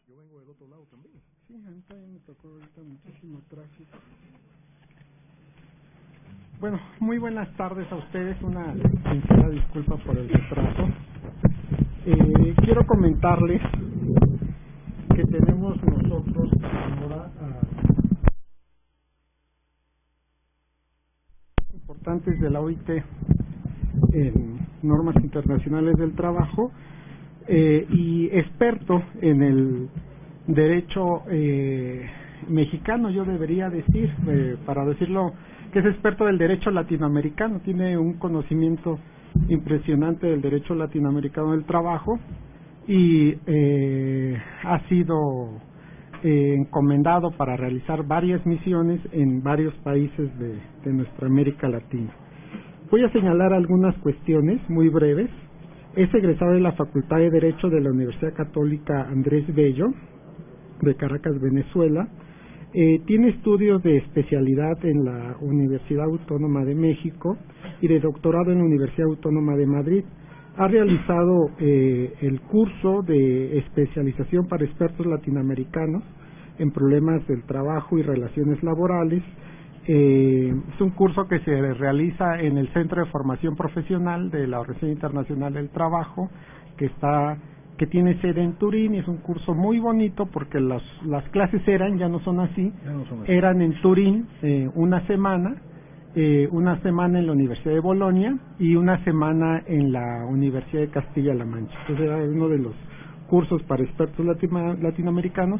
Yo vengo del otro lado también. Sí, a mí también me tocó ahorita muchísimo tráfico. Bueno, muy buenas tardes a ustedes, una sincera disculpa por el retraso. Quiero comentarles que tenemos nosotros ahora importantes de la OIT en normas internacionales del trabajo y experto en el derecho mexicano, yo debería decir, para decirlo, que es experto del derecho latinoamericano, tiene un conocimiento impresionante del derecho latinoamericano del trabajo y ha sido encomendado para realizar varias misiones en varios países de nuestra América Latina. Voy a señalar algunas cuestiones muy breves. Es egresado de la Facultad de Derecho de la Universidad Católica Andrés Bello, de Caracas, Venezuela. Tiene estudios de especialidad en la Universidad Autónoma de México y de doctorado en la Universidad Autónoma de Madrid. Ha realizado el curso de especialización para expertos latinoamericanos en problemas del trabajo y relaciones laborales. Es un curso que se realiza en el Centro de Formación Profesional de la Organización Internacional del Trabajo, que tiene sede en Turín, y es un curso muy bonito porque las clases ya no son así, eran en Turín una semana en la Universidad de Bolonia y una semana en la Universidad de Castilla-La Mancha. Entonces era uno de los cursos para expertos latinoamericanos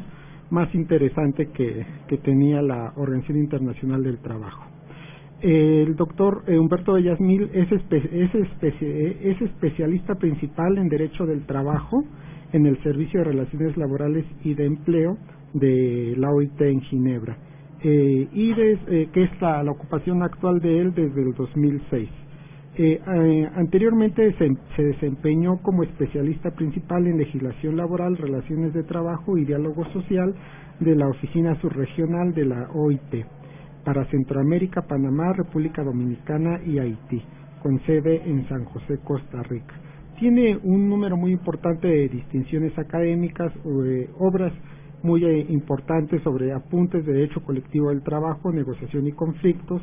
más interesante que tenía la Organización Internacional del Trabajo. El doctor Humberto Bellasmil es especialista principal en Derecho del Trabajo en el Servicio de Relaciones Laborales y de Empleo de la OIT en Ginebra, que es la ocupación actual de él desde el 2006. Anteriormente se desempeñó como especialista principal en legislación laboral, relaciones de trabajo y diálogo social de la Oficina Subregional de la OIT para Centroamérica, Panamá, República Dominicana y Haití, con sede en San José, Costa Rica. Tiene un número muy importante de distinciones académicas, obras muy importantes sobre apuntes de derecho colectivo del trabajo, negociación y conflictos,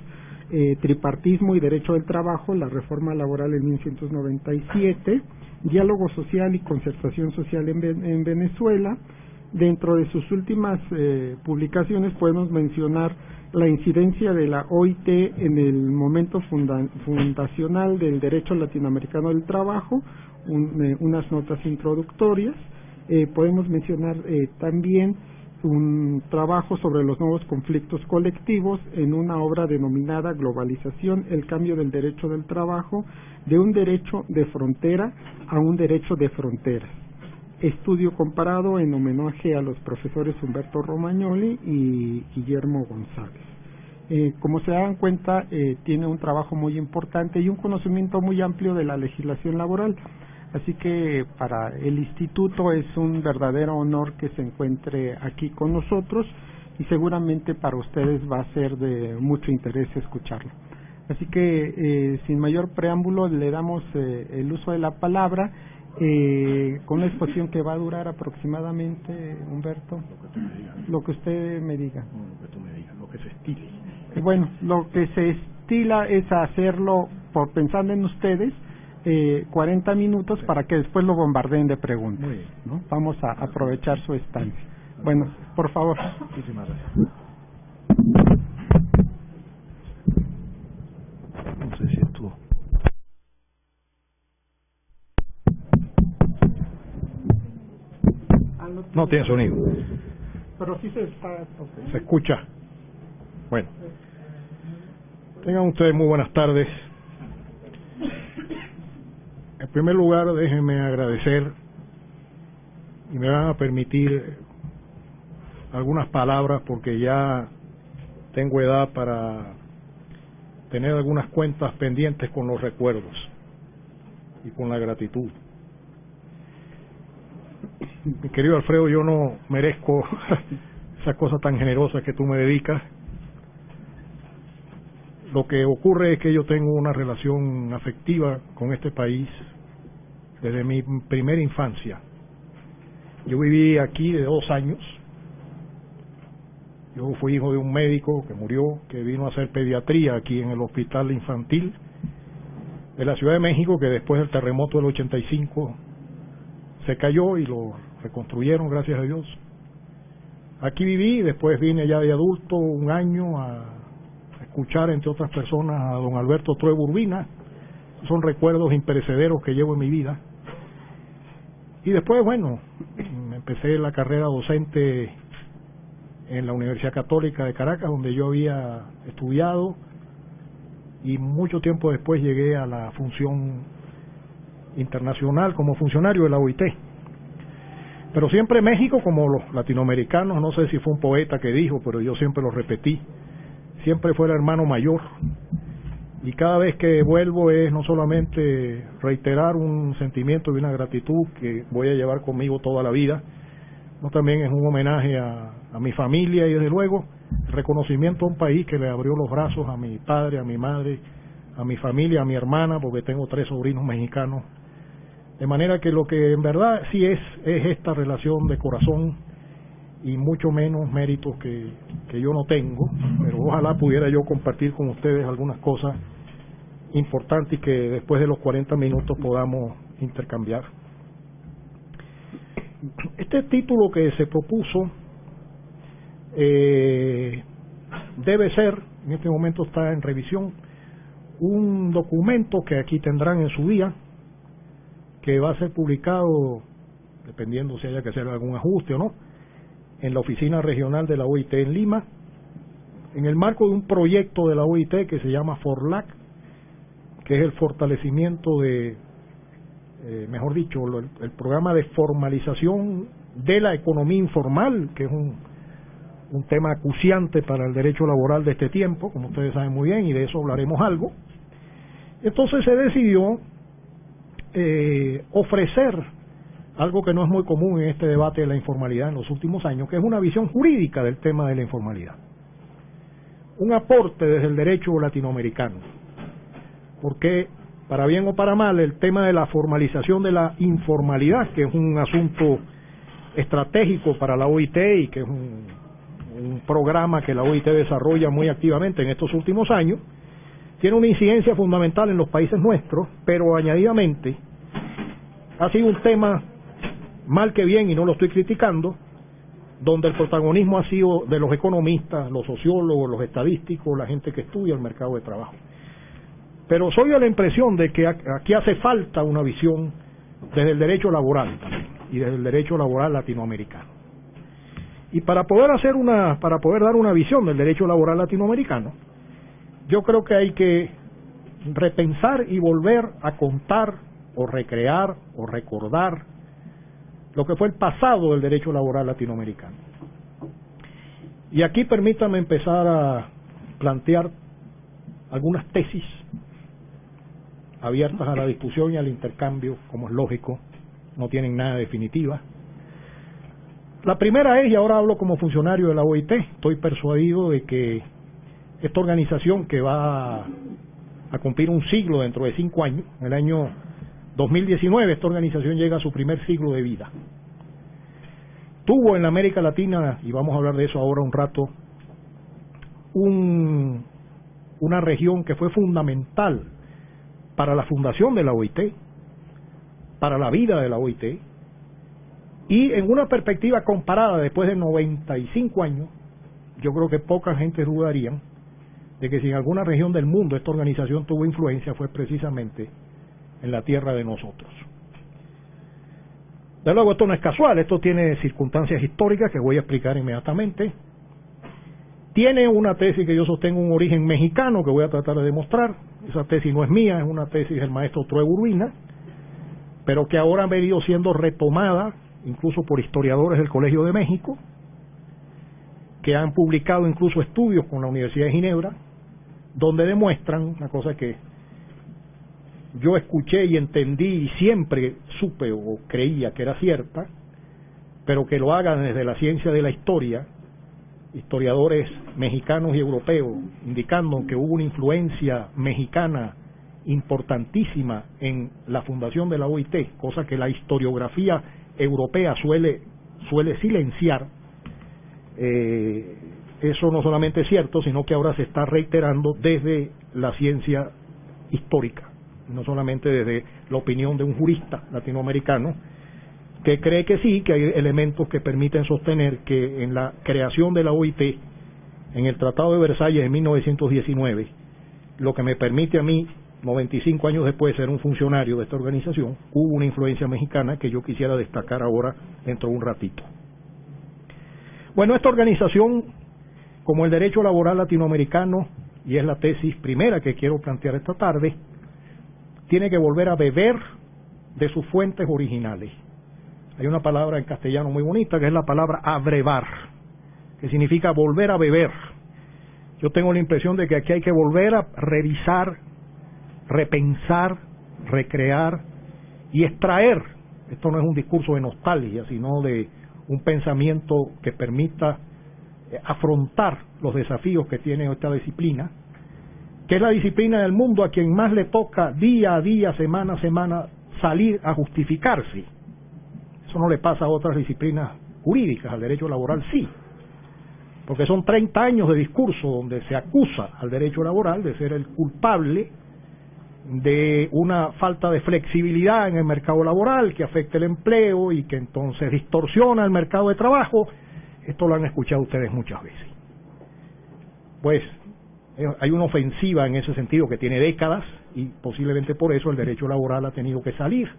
tripartismo y derecho del trabajo, la reforma laboral en 1997, diálogo social y concertación social en Venezuela. Dentro de sus últimas publicaciones podemos mencionar la incidencia de la OIT en el momento fundacional del derecho latinoamericano del trabajo, unas notas introductorias. Podemos mencionar también un trabajo sobre los nuevos conflictos colectivos en una obra denominada Globalización, el cambio del derecho del trabajo de un derecho de frontera a un derecho de fronteras. Estudio comparado en homenaje a los profesores Humberto Romagnoli y Guillermo González. Como se dan cuenta, tiene un trabajo muy importante y un conocimiento muy amplio de la legislación laboral. Así que para el instituto es un verdadero honor que se encuentre aquí con nosotros y seguramente para ustedes va a ser de mucho interés escucharlo. Así que sin mayor preámbulo le damos el uso de la palabra con una exposición que va a durar aproximadamente, Humberto, lo que usted me diga. No, lo que tú me digas, lo que se estile. Bueno, lo que se estila es hacerlo pensando en ustedes, 40 minutos para que después lo bombardeen de preguntas, ¿no? Vamos a aprovechar su estancia. Bueno, por favor. Muchísimas gracias. No sé si esto... No tiene sonido. Pero sí se está... ¿Se escucha? Bueno. Tengan ustedes muy buenas tardes. En primer lugar, déjenme agradecer y me van a permitir algunas palabras porque ya tengo edad para tener algunas cuentas pendientes con los recuerdos y con la gratitud. Mi querido Alfredo, yo no merezco esa cosa tan generosa que tú me dedicas. Lo que ocurre es que yo tengo una relación afectiva con este país desde mi primera infancia. Yo viví aquí de 2 años. Yo fui hijo de un médico que murió, que vino a hacer pediatría aquí en el hospital infantil de la Ciudad de México, que después del terremoto del 85 se cayó y lo reconstruyeron, gracias a Dios. Aquí viví, después vine ya de adulto 1 año a escuchar, entre otras personas, a don Alberto Trueba Urbina. Son recuerdos imperecederos que llevo en mi vida. Y después, bueno, empecé la carrera docente en la Universidad Católica de Caracas, donde yo había estudiado, y mucho tiempo después llegué a la función internacional como funcionario de la OIT. Pero siempre México, como los latinoamericanos, no sé si fue un poeta que dijo, pero yo siempre lo repetí, siempre fue el hermano mayor. Y cada vez que vuelvo es no solamente reiterar un sentimiento y una gratitud que voy a llevar conmigo toda la vida, no, también es un homenaje a mi familia y desde luego reconocimiento a un país que le abrió los brazos a mi padre, a mi madre, a mi familia, a mi hermana, porque tengo 3 sobrinos mexicanos. De manera que lo que en verdad sí es esta relación de corazón y mucho menos méritos que yo no tengo, pero ojalá pudiera yo compartir con ustedes algunas cosas importantes que después de los 40 minutos podamos intercambiar. Este título que se propuso debe ser, en este momento está en revisión, un documento que aquí tendrán en su día, que va a ser publicado, dependiendo si haya que hacer algún ajuste o no, en la oficina regional de la OIT en Lima, en el marco de un proyecto de la OIT que se llama FORLAC, que es el fortalecimiento de, mejor dicho, el programa de formalización de la economía informal, que es un tema acuciante para el derecho laboral de este tiempo, como ustedes saben muy bien, y de eso hablaremos algo. Entonces se decidió ofrecer algo que no es muy común en este debate de la informalidad en los últimos años, que es una visión jurídica del tema de la informalidad. Un aporte desde el derecho latinoamericano. Porque, para bien o para mal, el tema de la formalización de la informalidad, que es un asunto estratégico para la OIT y que es un programa que la OIT desarrolla muy activamente en estos últimos años, tiene una incidencia fundamental en los países nuestros, pero añadidamente ha sido un tema, mal que bien, y no lo estoy criticando, donde el protagonismo ha sido de los economistas, los sociólogos, los estadísticos, la gente que estudia el mercado de trabajo. Pero soy de la impresión de que aquí hace falta una visión desde el derecho laboral también, y desde el derecho laboral latinoamericano. Y para poder dar una visión del derecho laboral latinoamericano, yo creo que hay que repensar y volver a contar o recrear o recordar lo que fue el pasado del derecho laboral latinoamericano. Y aquí permítame empezar a plantear algunas tesis abiertas a la discusión y al intercambio, como es lógico, no tienen nada definitiva. La primera es, y ahora hablo como funcionario de la OIT, estoy persuadido de que esta organización, que va a cumplir un siglo dentro de 5 años, en el año 2019, esta organización llega a su primer siglo de vida. Tuvo en la América Latina, y vamos a hablar de eso ahora un rato, una región que fue fundamental para la fundación de la OIT, para la vida de la OIT, y en una perspectiva comparada después de 95 años, yo creo que poca gente dudaría de que si en alguna región del mundo esta organización tuvo influencia fue precisamente en la tierra de nosotros. De luego, esto no es casual, esto tiene circunstancias históricas que voy a explicar inmediatamente. Tiene una tesis que yo sostengo un origen mexicano que voy a tratar de demostrar. Esa tesis no es mía, es una tesis del maestro Trueba Urbina, pero que ahora ha venido siendo retomada incluso por historiadores del Colegio de México, que han publicado incluso estudios con la Universidad de Ginebra, donde demuestran una cosa que yo escuché y entendí y siempre supe o creía que era cierta, pero que lo hagan desde la ciencia de la historia, historiadores mexicanos y europeos, indicando que hubo una influencia mexicana importantísima en la fundación de la OIT, cosa que la historiografía europea suele suele silenciar, eso no solamente es cierto, sino que ahora se está reiterando desde la ciencia histórica, no solamente desde la opinión de un jurista latinoamericano, que cree que sí, que hay elementos que permiten sostener que en la creación de la OIT, en el Tratado de Versalles de 1919, lo que me permite a mí, 95 años después, ser un funcionario de esta organización, hubo una influencia mexicana que yo quisiera destacar ahora dentro de un ratito. Bueno, esta organización, como el derecho laboral latinoamericano, y es la tesis primera que quiero plantear esta tarde, tiene que volver a beber de sus fuentes originales. Hay una palabra en castellano muy bonita que es la palabra abrevar, que significa volver a beber. Yo tengo la impresión de que aquí hay que volver a revisar, repensar, recrear y extraer. Esto no es un discurso de nostalgia, sino de un pensamiento que permita afrontar los desafíos que tiene esta disciplina, que es la disciplina del mundo a quien más le toca día a día, semana a semana, salir a justificarse. Eso no le pasa a otras disciplinas jurídicas, al derecho laboral sí, porque son 30 años de discurso donde se acusa al derecho laboral de ser el culpable de una falta de flexibilidad en el mercado laboral que afecta el empleo y que entonces distorsiona el mercado de trabajo. Esto lo han escuchado ustedes muchas veces. Pues hay una ofensiva en ese sentido que tiene décadas y posiblemente por eso el derecho laboral ha tenido que salir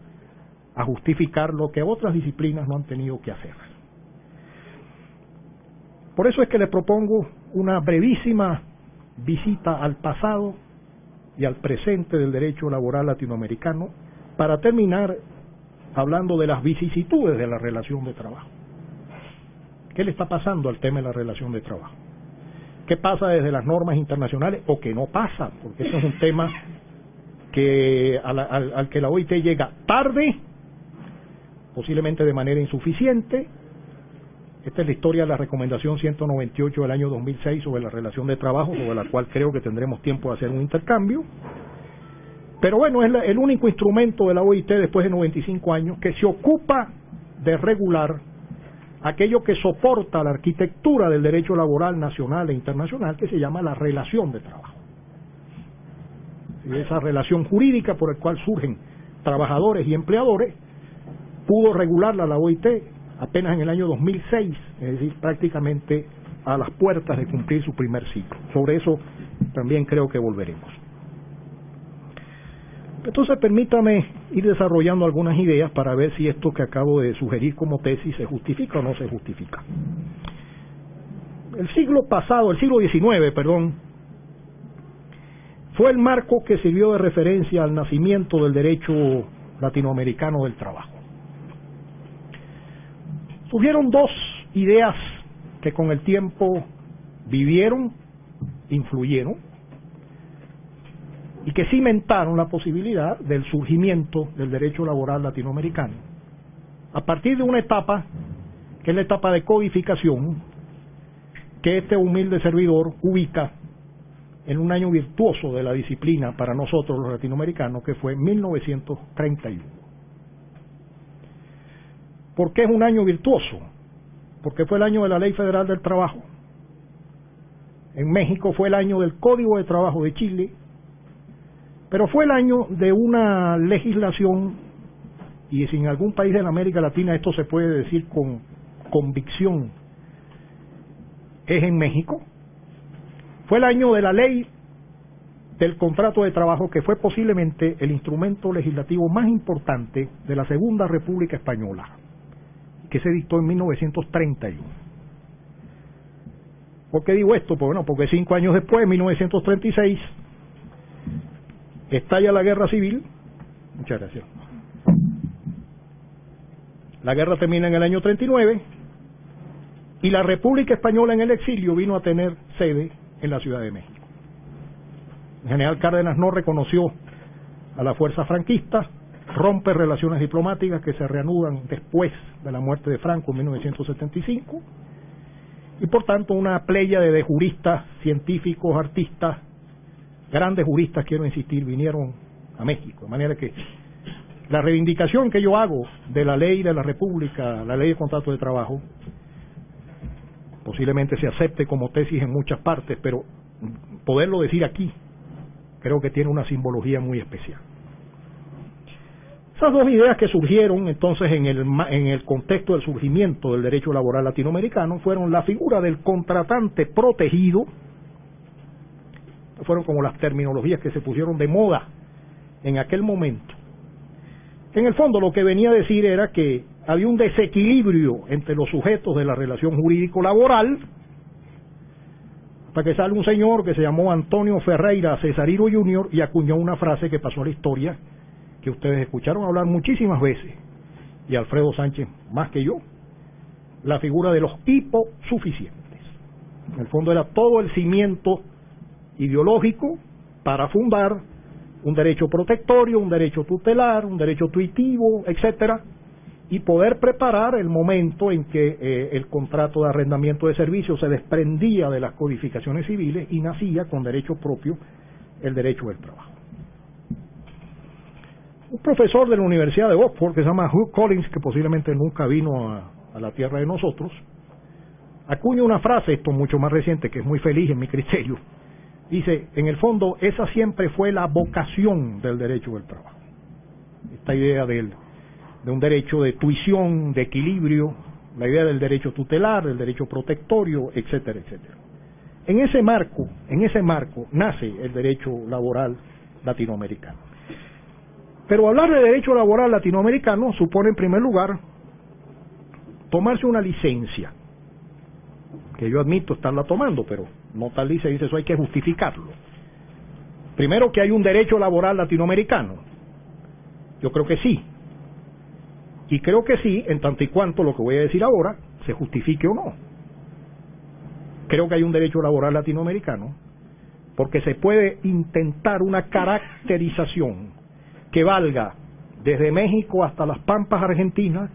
a justificar lo que otras disciplinas no han tenido que hacer. Por eso es que le propongo una brevísima visita al pasado y al presente del derecho laboral latinoamericano para terminar hablando de las vicisitudes de la relación de trabajo. ¿Qué le está pasando al tema de la relación de trabajo? ¿Qué pasa desde las normas internacionales o qué no pasa? Porque eso es un tema que al que la OIT llega tarde, posiblemente de manera insuficiente. Esta es la historia de la recomendación 198 del año 2006 sobre la relación de trabajo, sobre la cual creo que tendremos tiempo de hacer un intercambio. Pero bueno, es el único instrumento de la OIT después de 95 años que se ocupa de regular aquello que soporta la arquitectura del derecho laboral nacional e internacional, que se llama la relación de trabajo. Esa relación jurídica por la cual surgen trabajadores y empleadores, pudo regularla la OIT apenas en el año 2006, es decir, prácticamente a las puertas de cumplir su primer ciclo. Sobre eso también creo que volveremos. Entonces permítame ir desarrollando algunas ideas para ver si esto que acabo de sugerir como tesis se justifica o no se justifica. El siglo XIX, fue el marco que sirvió de referencia al nacimiento del derecho latinoamericano del trabajo. Surgieron dos ideas que con el tiempo vivieron, influyeron y que cimentaron la posibilidad del surgimiento del derecho laboral latinoamericano a partir de una etapa que es la etapa de codificación que este humilde servidor ubica en un año virtuoso de la disciplina para nosotros los latinoamericanos, que fue 1931. ¿Por qué es un año virtuoso? Porque fue el año de la Ley Federal del Trabajo. En México fue el año del Código de Trabajo de Chile, pero fue el año de una legislación, y si en algún país de la América Latina esto se puede decir con convicción, es en México. Fue el año de la ley del contrato de trabajo, que fue posiblemente el instrumento legislativo más importante de la Segunda República Española, que se dictó en 1931. ¿Por qué digo esto? Pues bueno, porque 5 años después, en 1936, estalla la guerra civil. Muchas gracias. La guerra termina en el año 39 y la República Española en el exilio vino a tener sede en la Ciudad de México. El general Cárdenas no reconoció a la fuerza franquista, rompe relaciones diplomáticas que se reanudan después de la muerte de Franco en 1975, y por tanto una pléyade de juristas, científicos, artistas, grandes juristas, quiero insistir, vinieron a México, de manera que la reivindicación que yo hago de la ley de la República, la ley de contrato de trabajo, posiblemente se acepte como tesis en muchas partes, pero poderlo decir aquí, creo que tiene una simbología muy especial. Esas dos ideas que surgieron entonces en el contexto del surgimiento del derecho laboral latinoamericano fueron la figura del contratante protegido, fueron como las terminologías que se pusieron de moda en aquel momento. En el fondo lo que venía a decir era que había un desequilibrio entre los sujetos de la relación jurídico-laboral, hasta que sale un señor que se llamó Antonio Ferreira Cesarino Jr. y acuñó una frase que pasó a la historia, que ustedes escucharon hablar muchísimas veces, y Alfredo Sánchez más que yo, la figura de los hiposuficientes. En el fondo era todo el cimiento ideológico para fundar un derecho protectorio, un derecho tutelar, un derecho tuitivo, etcétera, y poder preparar el momento en que el contrato de arrendamiento de servicios se desprendía de las codificaciones civiles y nacía con derecho propio el derecho del trabajo. Un profesor de la Universidad de Oxford que se llama Hugh Collins, que posiblemente nunca vino a la tierra de nosotros, acuña una frase, esto mucho más reciente, que es muy feliz en mi criterio. Dice, en el fondo, esa siempre fue la vocación del derecho del trabajo. Esta idea de un derecho de tuición, de equilibrio, la idea del derecho tutelar, del derecho protectorio, etcétera, etcétera. En ese marco nace el derecho laboral latinoamericano. Pero hablar de derecho laboral latinoamericano supone, en primer lugar, tomarse una licencia, que yo admito estarla tomando, pero no tal licencia, dice eso hay que justificarlo. Primero, que hay un derecho laboral latinoamericano. Yo creo que sí. Y creo que sí, en tanto y cuanto lo que voy a decir ahora se justifique o no. Creo que hay un derecho laboral latinoamericano porque se puede intentar una caracterización que valga desde México hasta las Pampas argentinas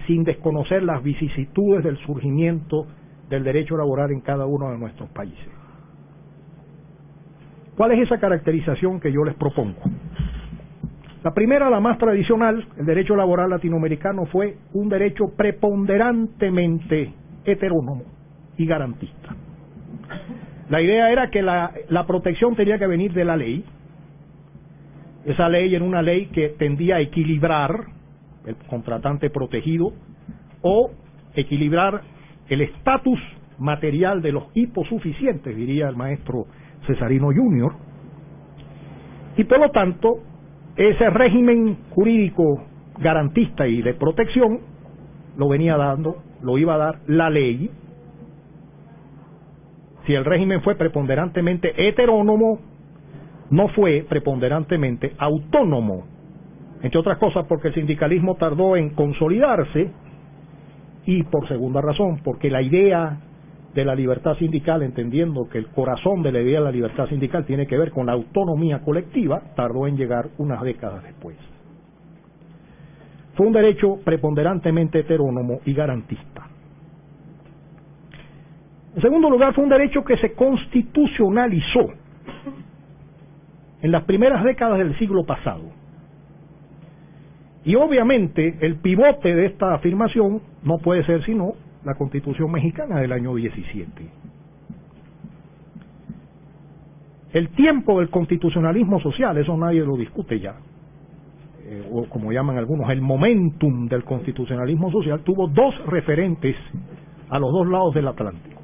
sin desconocer las vicisitudes del surgimiento del derecho laboral en cada uno de nuestros países. ¿Cuál es esa caracterización que yo les propongo? La primera, la más tradicional, el derecho laboral latinoamericano fue un derecho preponderantemente heterónomo y garantista. La idea era que la protección tenía que venir de la ley. Esa ley era una ley que tendía a equilibrar el contratante protegido o equilibrar el estatus material de los hiposuficientes, diría el maestro Cesarino Jr. Y por lo tanto, ese régimen jurídico garantista y de protección lo iba a dar la ley. Si el régimen fue preponderantemente heterónomo, no fue preponderantemente autónomo, entre otras cosas porque el sindicalismo tardó en consolidarse y por segunda razón, porque la idea de la libertad sindical, entendiendo que el corazón de la idea de la libertad sindical tiene que ver con la autonomía colectiva, tardó en llegar unas décadas después. Fue un derecho preponderantemente heterónomo y garantista. En segundo lugar, fue un derecho que se constitucionalizó en las primeras décadas del siglo pasado. Y obviamente el pivote de esta afirmación no puede ser sino la Constitución mexicana del año 17. El tiempo del constitucionalismo social, eso nadie lo discute ya, o como llaman algunos, el momentum del constitucionalismo social tuvo dos referentes a los dos lados del Atlántico: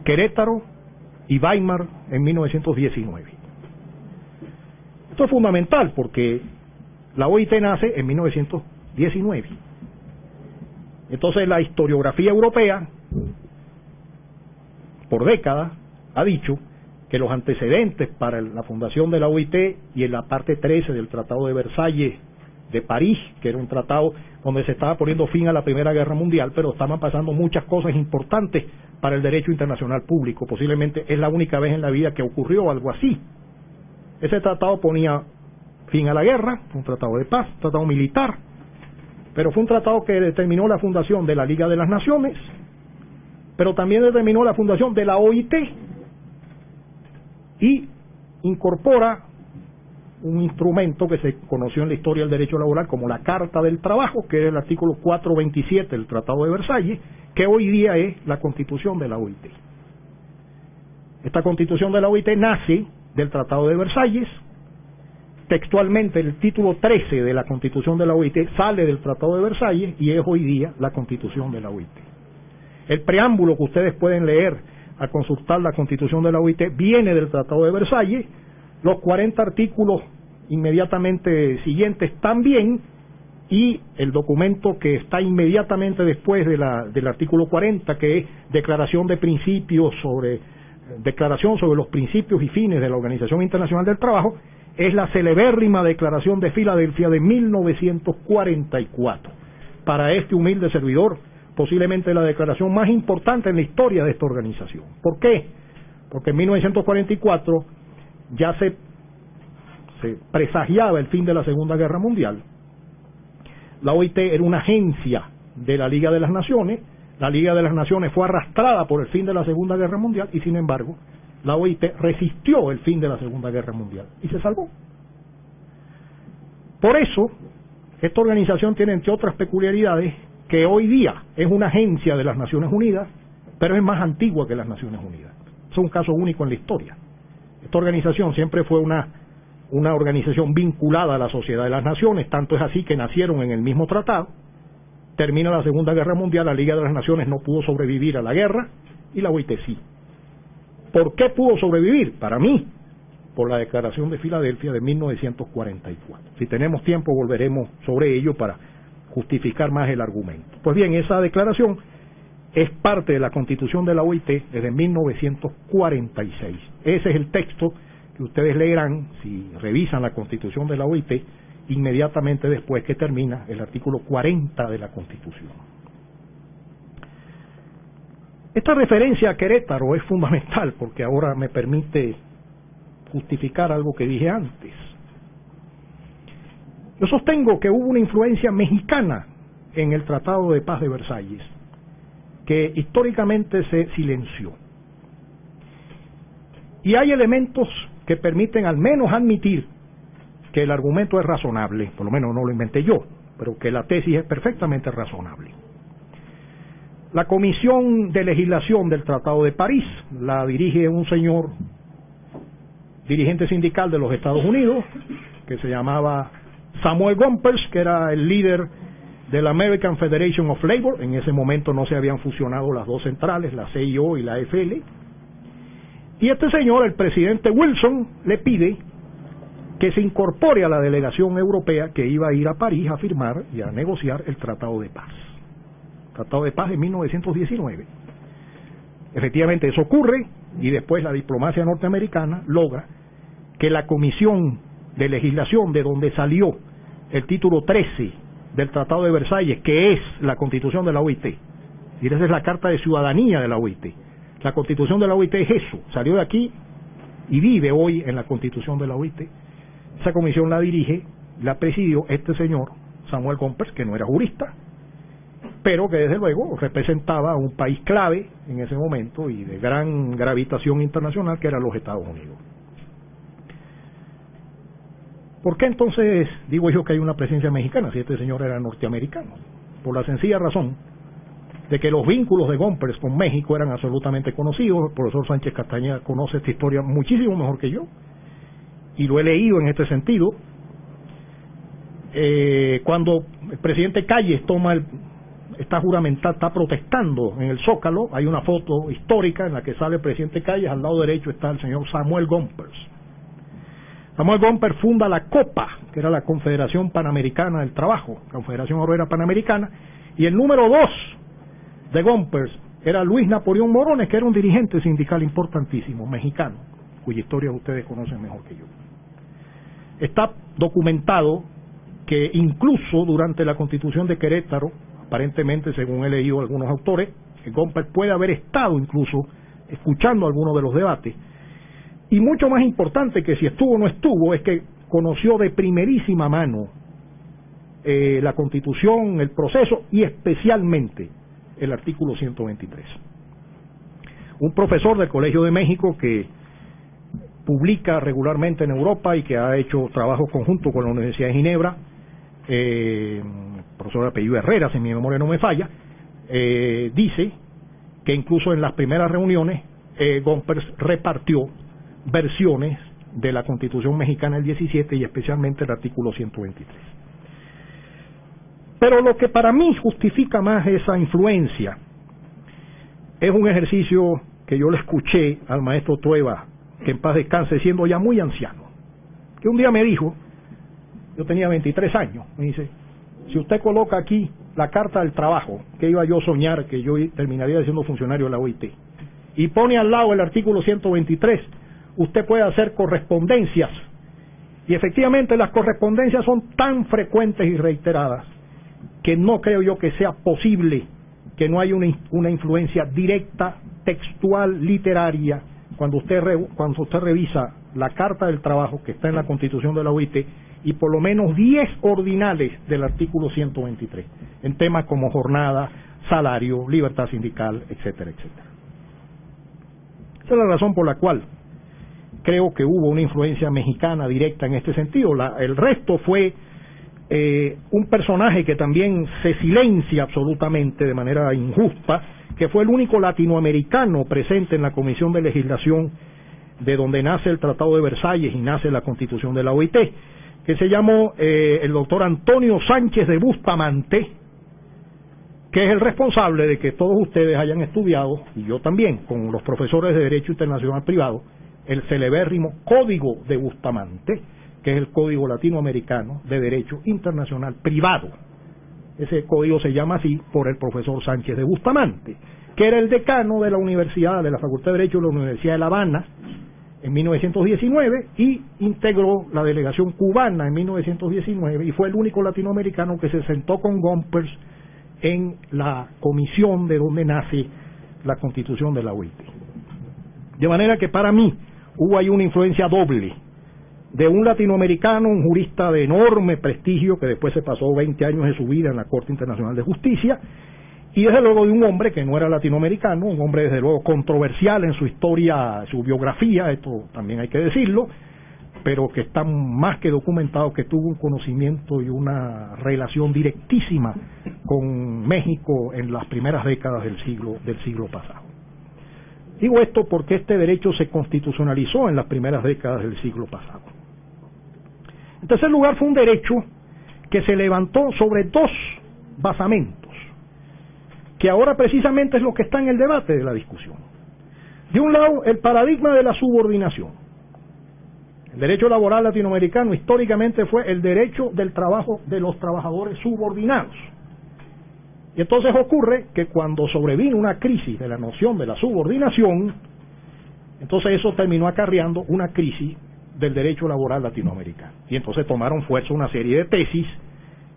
Querétaro y Weimar en 1919. Esto es fundamental porque la OIT nace en 1919. Entonces la historiografía europea, por décadas, ha dicho que los antecedentes para la fundación de la OIT y en la parte 13 del Tratado de Versalles de París, que era un tratado donde se estaba poniendo fin a la Primera Guerra Mundial, pero estaban pasando muchas cosas importantes para el derecho internacional público. Posiblemente es la única vez en la vida que ocurrió algo así. Ese tratado ponía fin a la guerra, fue un tratado de paz, un tratado militar, pero fue un tratado que determinó la fundación de la Liga de las Naciones, pero también determinó la fundación de la OIT y incorpora un instrumento que se conoció en la historia del derecho laboral como la Carta del Trabajo, que era el artículo 427 del Tratado de Versalles, que hoy día es la Constitución de la OIT. Esta Constitución de la OIT nace del Tratado de Versalles. Textualmente, el título 13 de la Constitución de la OIT sale del Tratado de Versalles y es hoy día la Constitución de la OIT. El preámbulo que ustedes pueden leer al consultar la Constitución de la OIT viene del Tratado de Versalles. Los 40 artículos inmediatamente siguientes también, y el documento que está inmediatamente después del artículo 40, que es Declaración sobre los principios y fines de la Organización Internacional del Trabajo, es la celebérrima Declaración de Filadelfia de 1944. Para este humilde servidor, posiblemente la declaración más importante en la historia de esta organización. ¿Por qué? Porque en 1944 ya se presagiaba el fin de la Segunda Guerra Mundial. La OIT era una agencia de la Liga de las Naciones. La Liga de las Naciones fue arrastrada por el fin de la Segunda Guerra Mundial y, sin embargo, la OIT resistió el fin de la Segunda Guerra Mundial y se salvó. Por eso, esta organización tiene, entre otras peculiaridades, que hoy día es una agencia de las Naciones Unidas, pero es más antigua que las Naciones Unidas. Es un caso único en la historia. Esta organización siempre fue una organización vinculada a la Sociedad de las Naciones, tanto es así que nacieron en el mismo tratado. Termina la Segunda Guerra Mundial, la Liga de las Naciones no pudo sobrevivir a la guerra y la OIT sí. ¿Por qué pudo sobrevivir? Para mí, por la Declaración de Filadelfia de 1944. Si tenemos tiempo volveremos sobre ello para justificar más el argumento. Pues bien, esa declaración es parte de la Constitución de la OIT desde 1946. Ese es el texto que ustedes leerán si revisan la Constitución de la OIT inmediatamente después que termina el artículo 40 de la Constitución. Esta referencia a Querétaro es fundamental porque ahora me permite justificar algo que dije antes. Yo sostengo que hubo una influencia mexicana en el Tratado de Paz de Versalles, que históricamente se silenció. Y hay elementos que permiten al menos admitir que el argumento es razonable, por lo menos no lo inventé yo, pero que la tesis es perfectamente razonable. La Comisión de Legislación del Tratado de París la dirige un señor dirigente sindical de los Estados Unidos, que se llamaba Samuel Gompers, que era el líder de la American Federation of Labor. En ese momento no se habían fusionado las dos centrales, la CIO y la AFL. Y este señor, el presidente Wilson, le pide que se incorpore a la delegación europea que iba a ir a París a firmar y a negociar el Tratado de Paz. Tratado de Paz de 1919. Efectivamente eso ocurre y después la diplomacia norteamericana logra que la Comisión de Legislación, de donde salió el título 13 del Tratado de Versalles, que es la Constitución de la OIT, y esa es la Carta de Ciudadanía de la OIT. La Constitución de la OIT es eso, salió de aquí y vive hoy en la Constitución de la OIT. Esa comisión la dirige, la presidió este señor, Samuel Gompers, que no era jurista, pero que desde luego representaba a un país clave en ese momento y de gran gravitación internacional, que eran los Estados Unidos. ¿Por qué entonces digo yo que hay una presencia mexicana si este señor era norteamericano? Por la sencilla razón de que los vínculos de Gompers con México eran absolutamente conocidos. El profesor Sánchez Castañeda conoce esta historia muchísimo mejor que yo, y lo he leído en este sentido. Cuando el presidente Calles está protestando en el Zócalo, hay una foto histórica en la que sale el presidente Calles, al lado derecho está el señor Samuel Gompers. Samuel Gompers funda la COPA, que era la Confederación Panamericana del Trabajo, Confederación Obrera Panamericana, y el número 2 de Gompers era Luis Napoleón Morones, que era un dirigente sindical importantísimo, mexicano, cuya historia ustedes conocen mejor que yo. Está documentado que incluso durante la Constitución de Querétaro, aparentemente, según he leído algunos autores, que Gompers puede haber estado incluso escuchando algunos de los debates. Y mucho más importante que si estuvo o no estuvo, es que conoció de primerísima mano la Constitución, el proceso y especialmente el artículo 123. Un profesor del Colegio de México que publica regularmente en Europa y que ha hecho trabajo conjunto con la Universidad de Ginebra, profesor de apellido Herrera, si mi memoria no me falla, dice que incluso en las primeras reuniones Gompers repartió versiones de la Constitución Mexicana del 17 y especialmente el artículo 123. Pero lo que para mí justifica más esa influencia es un ejercicio que yo le escuché al maestro Trueba, que en paz descanse, siendo ya muy anciano, que un día me dijo, yo tenía 23 años, me dice, si usted coloca aquí la carta del trabajo, que iba yo a soñar que yo terminaría siendo funcionario de la OIT, y pone al lado el artículo 123, usted puede hacer correspondencias, y efectivamente las correspondencias son tan frecuentes y reiteradas, que no creo yo que sea posible que no haya una influencia directa, textual, literaria, cuando usted revisa la Carta del Trabajo que está en la Constitución de la OIT y por lo menos 10 ordinales del artículo 123, en temas como jornada, salario, libertad sindical, etcétera, etcétera. Esa es la razón por la cual creo que hubo una influencia mexicana directa en este sentido. El resto fue un personaje que también se silencia absolutamente de manera injusta, que fue el único latinoamericano presente en la Comisión de Legislación de donde nace el Tratado de Versalles y nace la Constitución de la OIT, que se llamó el doctor Antonio Sánchez de Bustamante, que es el responsable de que todos ustedes hayan estudiado, y yo también, con los profesores de Derecho Internacional Privado, el celebérrimo Código de Bustamante, que es el Código Latinoamericano de Derecho Internacional Privado. Ese código se llama así por el profesor Sánchez de Bustamante, que era el decano de la Universidad, de la Facultad de Derecho de la Universidad de La Habana en 1919 y integró la delegación cubana en 1919 y fue el único latinoamericano que se sentó con Gompers en la comisión de donde nace la Constitución de la OIT. De manera que para mí hubo ahí una influencia doble de un latinoamericano, un jurista de enorme prestigio que después se pasó 20 años de su vida en la Corte Internacional de Justicia, y desde luego de un hombre que no era latinoamericano, un hombre desde luego controversial en su historia, su biografía, esto también hay que decirlo, pero que está más que documentado que tuvo un conocimiento y una relación directísima con México en las primeras décadas del siglo pasado. Digo esto porque este derecho se constitucionalizó en las primeras décadas del siglo pasado. En tercer lugar, fue un derecho que se levantó sobre dos basamentos, que ahora precisamente es lo que está en el debate de la discusión. De un lado, el paradigma de la subordinación. El derecho laboral latinoamericano históricamente fue el derecho del trabajo de los trabajadores subordinados. Y entonces ocurre que cuando sobrevino una crisis de la noción de la subordinación, entonces eso terminó acarreando una crisis del derecho laboral latinoamericano. Y entonces tomaron fuerza una serie de tesis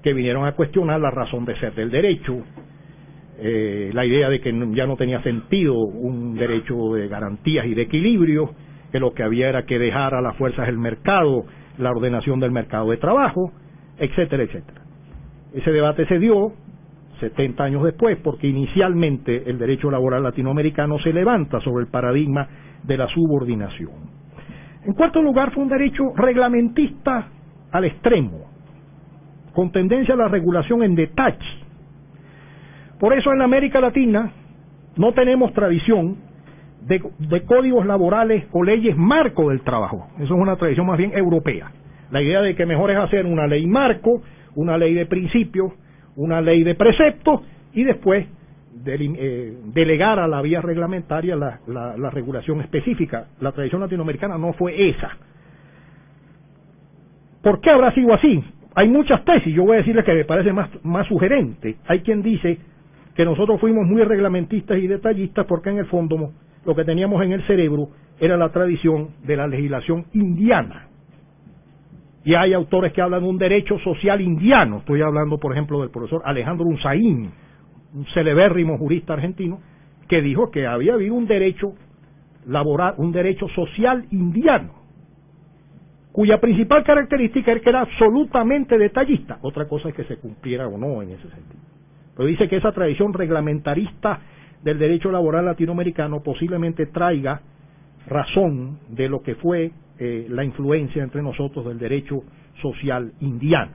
que vinieron a cuestionar la razón de ser del derecho, la idea de que ya no tenía sentido un derecho de garantías y de equilibrio, que lo que había era que dejar a las fuerzas del mercado la ordenación del mercado de trabajo, etcétera, etcétera. Ese debate se dio 70 años después, porque inicialmente el derecho laboral latinoamericano se levanta sobre el paradigma de la subordinación. En cuarto lugar, fue un derecho reglamentista al extremo, con tendencia a la regulación en detalle. Por eso en la América Latina no tenemos tradición de códigos laborales o leyes marco del trabajo. Eso es una tradición más bien europea. La idea de que mejor es hacer una ley marco, una ley de principios, una ley de preceptos y después delegar a la vía reglamentaria la regulación específica. La tradición latinoamericana no fue esa. ¿Por qué habrá sido así? Hay muchas tesis, yo voy a decirles que me parece más sugerente. Hay quien dice que nosotros fuimos muy reglamentistas y detallistas porque en el fondo lo que teníamos en el cerebro era la tradición de la legislación indiana. Y hay autores que hablan de un derecho social indiano. Estoy hablando, por ejemplo, del profesor Alejandro Unzaín, un celebérrimo jurista argentino, que dijo que había habido un derecho laboral, un derecho social indiano, cuya principal característica era que era absolutamente detallista. Otra cosa es que se cumpliera o no en ese sentido. Pero dice que esa tradición reglamentarista del derecho laboral latinoamericano posiblemente traiga razón de lo que fue la influencia entre nosotros del derecho social indiano.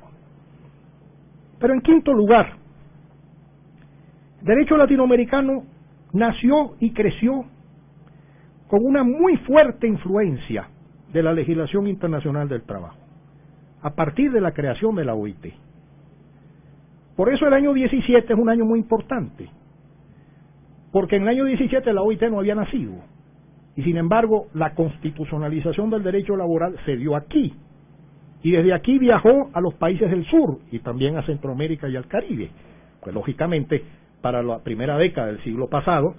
Pero en quinto lugar, el derecho latinoamericano nació y creció con una muy fuerte influencia de la legislación internacional del trabajo, a partir de la creación de la OIT. Por eso el año 17 es un año muy importante, porque en el año 17 la OIT no había nacido, y sin embargo la constitucionalización del derecho laboral se dio aquí, y desde aquí viajó a los países del sur, y también a Centroamérica y al Caribe. Pues lógicamente, para la primera década del siglo pasado,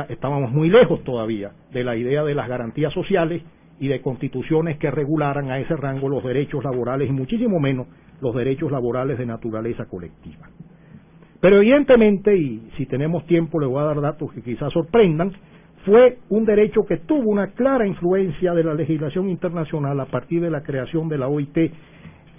estábamos muy lejos todavía de la idea de las garantías sociales y de constituciones que regularan a ese rango los derechos laborales y muchísimo menos los derechos laborales de naturaleza colectiva. Pero evidentemente, y si tenemos tiempo le voy a dar datos que quizás sorprendan, fue un derecho que tuvo una clara influencia de la legislación internacional a partir de la creación de la OIT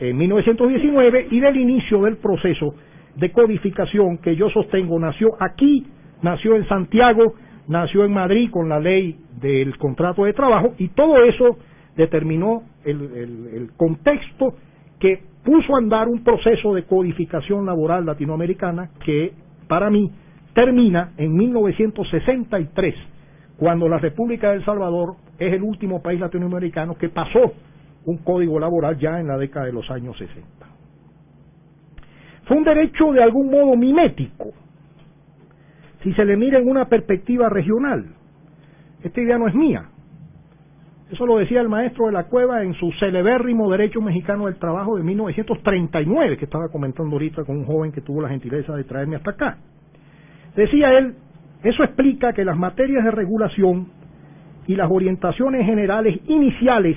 en 1919 y del inicio del proceso de codificación que yo sostengo nació aquí, nació en Santiago, nació en Madrid con la ley del contrato de trabajo, y todo eso determinó el contexto que puso a andar un proceso de codificación laboral latinoamericana que para mí termina en 1963, cuando la República de El Salvador es el último país latinoamericano que pasó un código laboral ya en la década de los años 60. Fue un derecho de algún modo mimético, si se le mira en una perspectiva regional. Esta idea no es mía. Eso lo decía el maestro de la Cueva en su celebérrimo Derecho Mexicano del Trabajo de 1939, que estaba comentando ahorita con un joven que tuvo la gentileza de traerme hasta acá. Decía él, eso explica que las materias de regulación y las orientaciones generales iniciales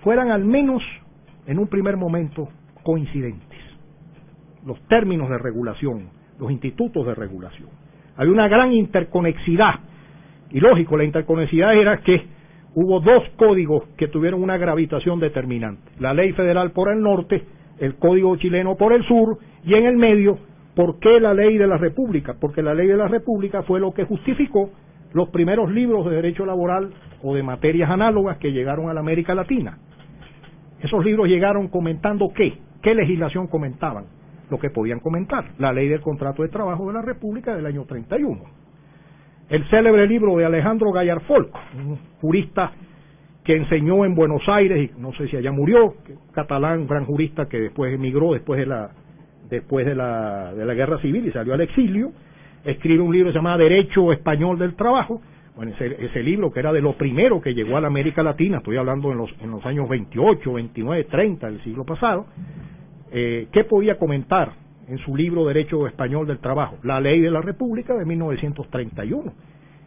fueran al menos en un primer momento coincidentes. Los términos de regulación, los institutos de regulación. Había una gran interconexidad, y lógico, la interconexidad era que hubo dos códigos que tuvieron una gravitación determinante. La ley federal por el norte, el código chileno por el sur, y en el medio, ¿por qué la ley de la República? Porque la ley de la República fue lo que justificó los primeros libros de derecho laboral o de materias análogas que llegaron a la América Latina. Esos libros llegaron comentando ¿qué legislación comentaban? Lo que podían comentar, la ley del contrato de trabajo de la República del año 31. El célebre libro de Alejandro Gallarfolk, un jurista que enseñó en Buenos Aires, y no sé si allá murió, catalán, un gran jurista que después emigró después de la guerra civil y salió al exilio, escribe un libro que se llama Derecho Español del Trabajo. Bueno, ese libro, que era de lo primero que llegó a la América Latina, estoy hablando en los años 28, 29, 30 del siglo pasado, ¿qué podía comentar en su libro Derecho Español del Trabajo? La Ley de la República de 1931.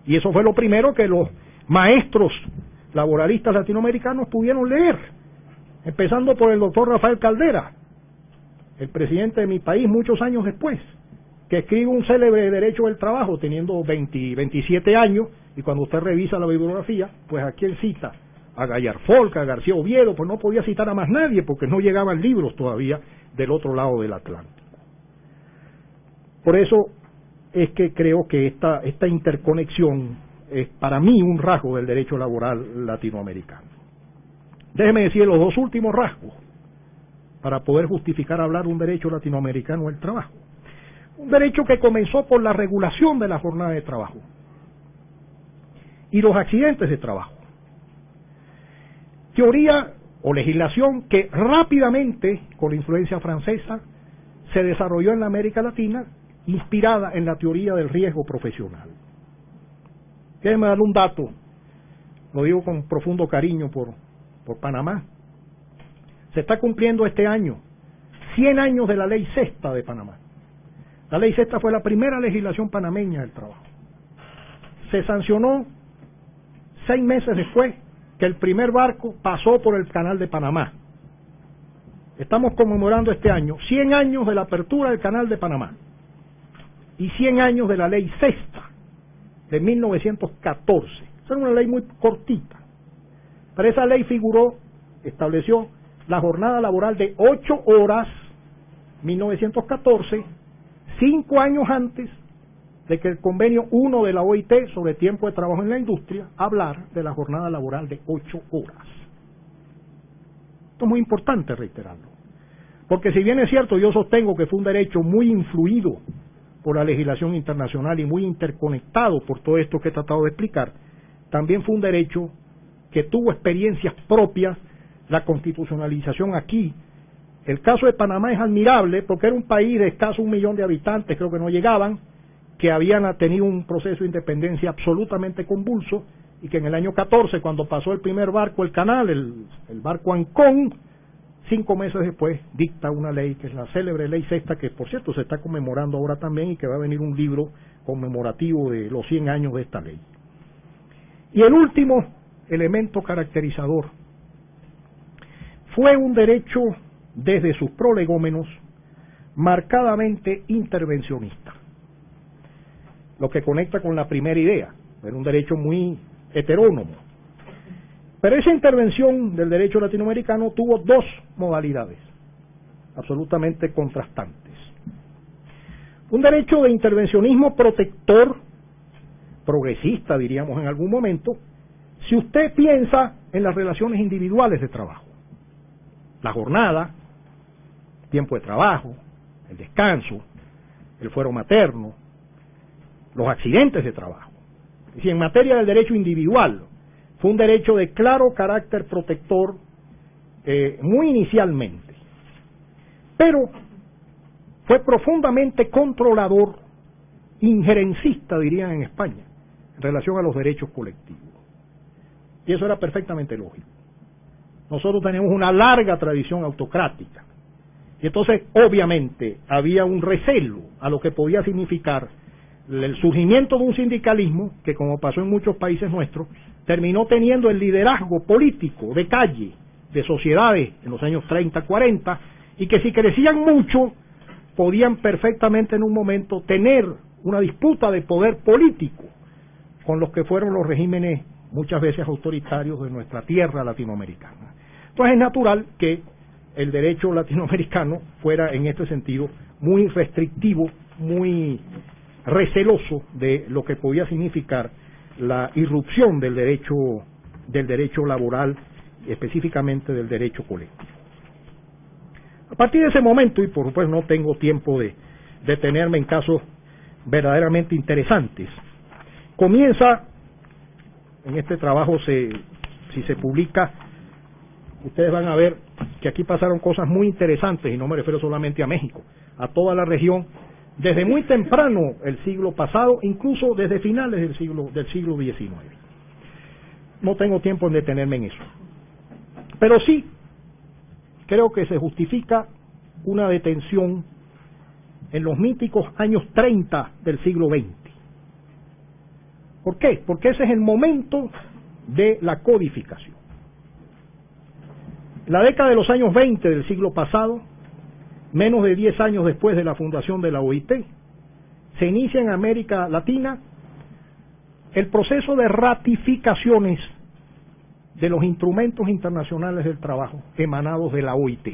Y eso fue lo primero que los maestros laboralistas latinoamericanos pudieron leer, empezando por el doctor Rafael Caldera, el presidente de mi país muchos años después, que escribe un célebre Derecho del Trabajo teniendo 27 años, y cuando usted revisa la bibliografía, pues a quién cita, a Gallarfolk, a García Oviedo, pues no podía citar a más nadie porque no llegaban libros todavía del otro lado del Atlántico. Por eso es que creo que esta interconexión es para mí un rasgo del derecho laboral latinoamericano. Déjeme decir los dos últimos rasgos para poder justificar hablar de un derecho latinoamericano del trabajo. Un derecho que comenzó por la regulación de la jornada de trabajo y los accidentes de trabajo. Teoría o legislación que rápidamente, con la influencia francesa, se desarrolló en la América Latina, inspirada en la teoría del riesgo profesional. Déjenme darle un dato, lo digo con profundo cariño por Panamá. Se está cumpliendo este año 100 años de la Ley Sexta de Panamá. La Ley Sexta fue la primera legislación panameña del trabajo. Se sancionó 6 meses después que el primer barco pasó por el canal de Panamá. Estamos conmemorando este año 100 años de la apertura del canal de Panamá y 100 años de la Ley Sexta de 1914. Esa era una ley muy cortita, pero esa ley estableció la jornada laboral de 8 horas, 1914, 5 años antes de que el convenio 1 de la OIT sobre tiempo de trabajo en la industria hablar de la jornada laboral de 8 horas. Esto es muy importante reiterarlo, porque si bien es cierto, yo sostengo que fue un derecho muy influido por la legislación internacional y muy interconectado por todo esto que he tratado de explicar, también fue un derecho que tuvo experiencias propias, la constitucionalización aquí. El caso de Panamá es admirable porque era un país de escaso 1 millón de habitantes, creo que no llegaban, que habían tenido un proceso de independencia absolutamente convulso y que en el año 14, cuando pasó el primer barco, el canal, el barco Ancón, 5 meses después dicta una ley que es la célebre ley sexta, que por cierto se está conmemorando ahora también y que va a venir un libro conmemorativo de los 100 años de esta ley. Y el último elemento caracterizador fue un derecho desde sus prolegómenos marcadamente intervencionista, lo que conecta con la primera idea, era un derecho muy heterónomo. Pero esa intervención del derecho latinoamericano tuvo 2 modalidades absolutamente contrastantes. Un derecho de intervencionismo protector, progresista diríamos en algún momento, si usted piensa en las relaciones individuales de trabajo, la jornada, tiempo de trabajo, el descanso, el fuero materno, los accidentes de trabajo. Es decir, en materia del derecho individual, fue un derecho de claro carácter protector muy inicialmente, pero fue profundamente controlador, injerencista dirían en España, en relación a los derechos colectivos. Y eso era perfectamente lógico. Nosotros tenemos una larga tradición autocrática, y entonces obviamente había un recelo a lo que podía significar el surgimiento de un sindicalismo que, como pasó en muchos países nuestros, terminó teniendo el liderazgo político de calle, de sociedades en los años 30, 40, y que si crecían mucho, podían perfectamente en un momento tener una disputa de poder político con los que fueron los regímenes muchas veces autoritarios de nuestra tierra latinoamericana. Entonces es natural que el derecho latinoamericano fuera en este sentido muy restrictivo, muy receloso de lo que podía significar la irrupción del derecho laboral, específicamente del derecho colectivo. A partir de ese momento, y por supuesto no tengo tiempo de detenerme en casos verdaderamente interesantes, comienza, en este trabajo si se publica, ustedes van a ver que aquí pasaron cosas muy interesantes, y no me refiero solamente a México, a toda la región, desde muy temprano el siglo pasado, incluso desde finales del siglo XIX. No tengo tiempo en detenerme en eso. Pero sí, creo que se justifica una detención en los míticos años 30 del siglo XX. ¿Por qué? Porque ese es el momento de la codificación. La década de los años 20 del siglo pasado, menos de 10 años después de la fundación de la OIT, se inicia en América Latina el proceso de ratificaciones de los instrumentos internacionales del trabajo emanados de la OIT.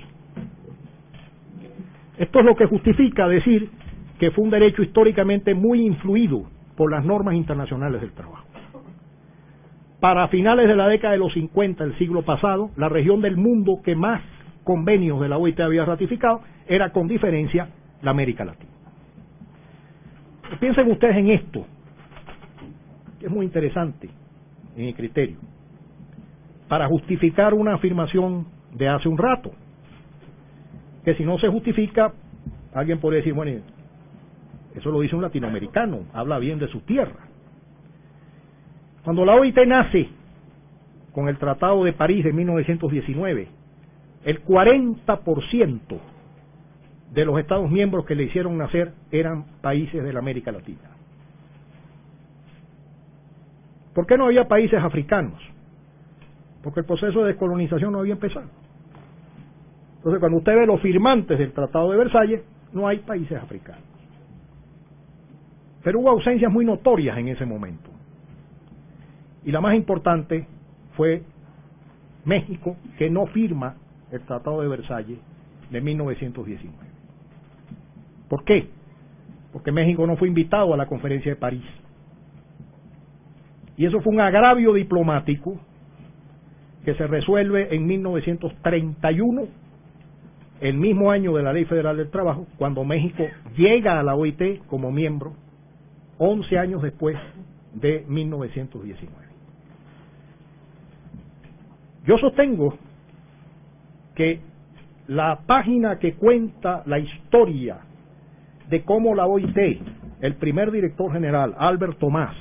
Esto es lo que justifica decir que fue un derecho históricamente muy influido por las normas internacionales del trabajo. Para finales de la década de los 50 del siglo pasado, la región del mundo que más convenios de la OIT había ratificado era con diferencia la América Latina. Piensen ustedes en esto, que es muy interesante en mi criterio, para justificar una afirmación de hace un rato, que si no se justifica, alguien podría decir, bueno, eso lo dice un latinoamericano, habla bien de su tierra. Cuando la OIT nace con el Tratado de París de 1919, el 40% de los Estados miembros que le hicieron nacer eran países de la América Latina. ¿Por qué no había países africanos? Porque el proceso de descolonización no había empezado. Entonces, cuando usted ve los firmantes del Tratado de Versalles, no hay países africanos. Pero hubo ausencias muy notorias en ese momento. Y la más importante fue México, que no firma el Tratado de Versalles de 1919. ¿Por qué? porque México no fue invitado a la conferencia de París. Y eso fue un agravio diplomático que se resuelve en 1931, el mismo año de la Ley Federal del Trabajo, cuando México llega a la OIT como miembro, 11 años después de 1919. Yo sostengo que la página que cuenta la historia de cómo la OIT, el primer director general, Albert Tomás,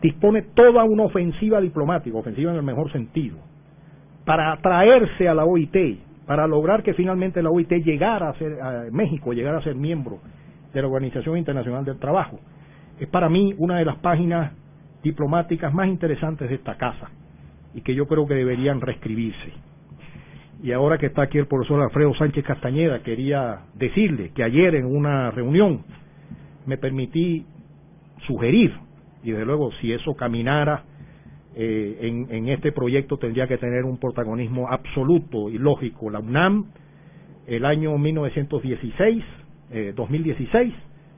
dispone toda una ofensiva diplomática, ofensiva en el mejor sentido, para atraerse a la OIT, para lograr que finalmente la OIT llegara a ser, México llegara a ser miembro de la Organización Internacional del Trabajo. Es para mí una de las páginas diplomáticas más interesantes de esta casa y que yo creo que deberían reescribirse. Y ahora que está aquí el profesor Alfredo Sánchez Castañeda, quería decirle que ayer en una reunión me permití sugerir, y desde luego si eso caminara en este proyecto tendría que tener un protagonismo absoluto y lógico. La UNAM, el año 2016,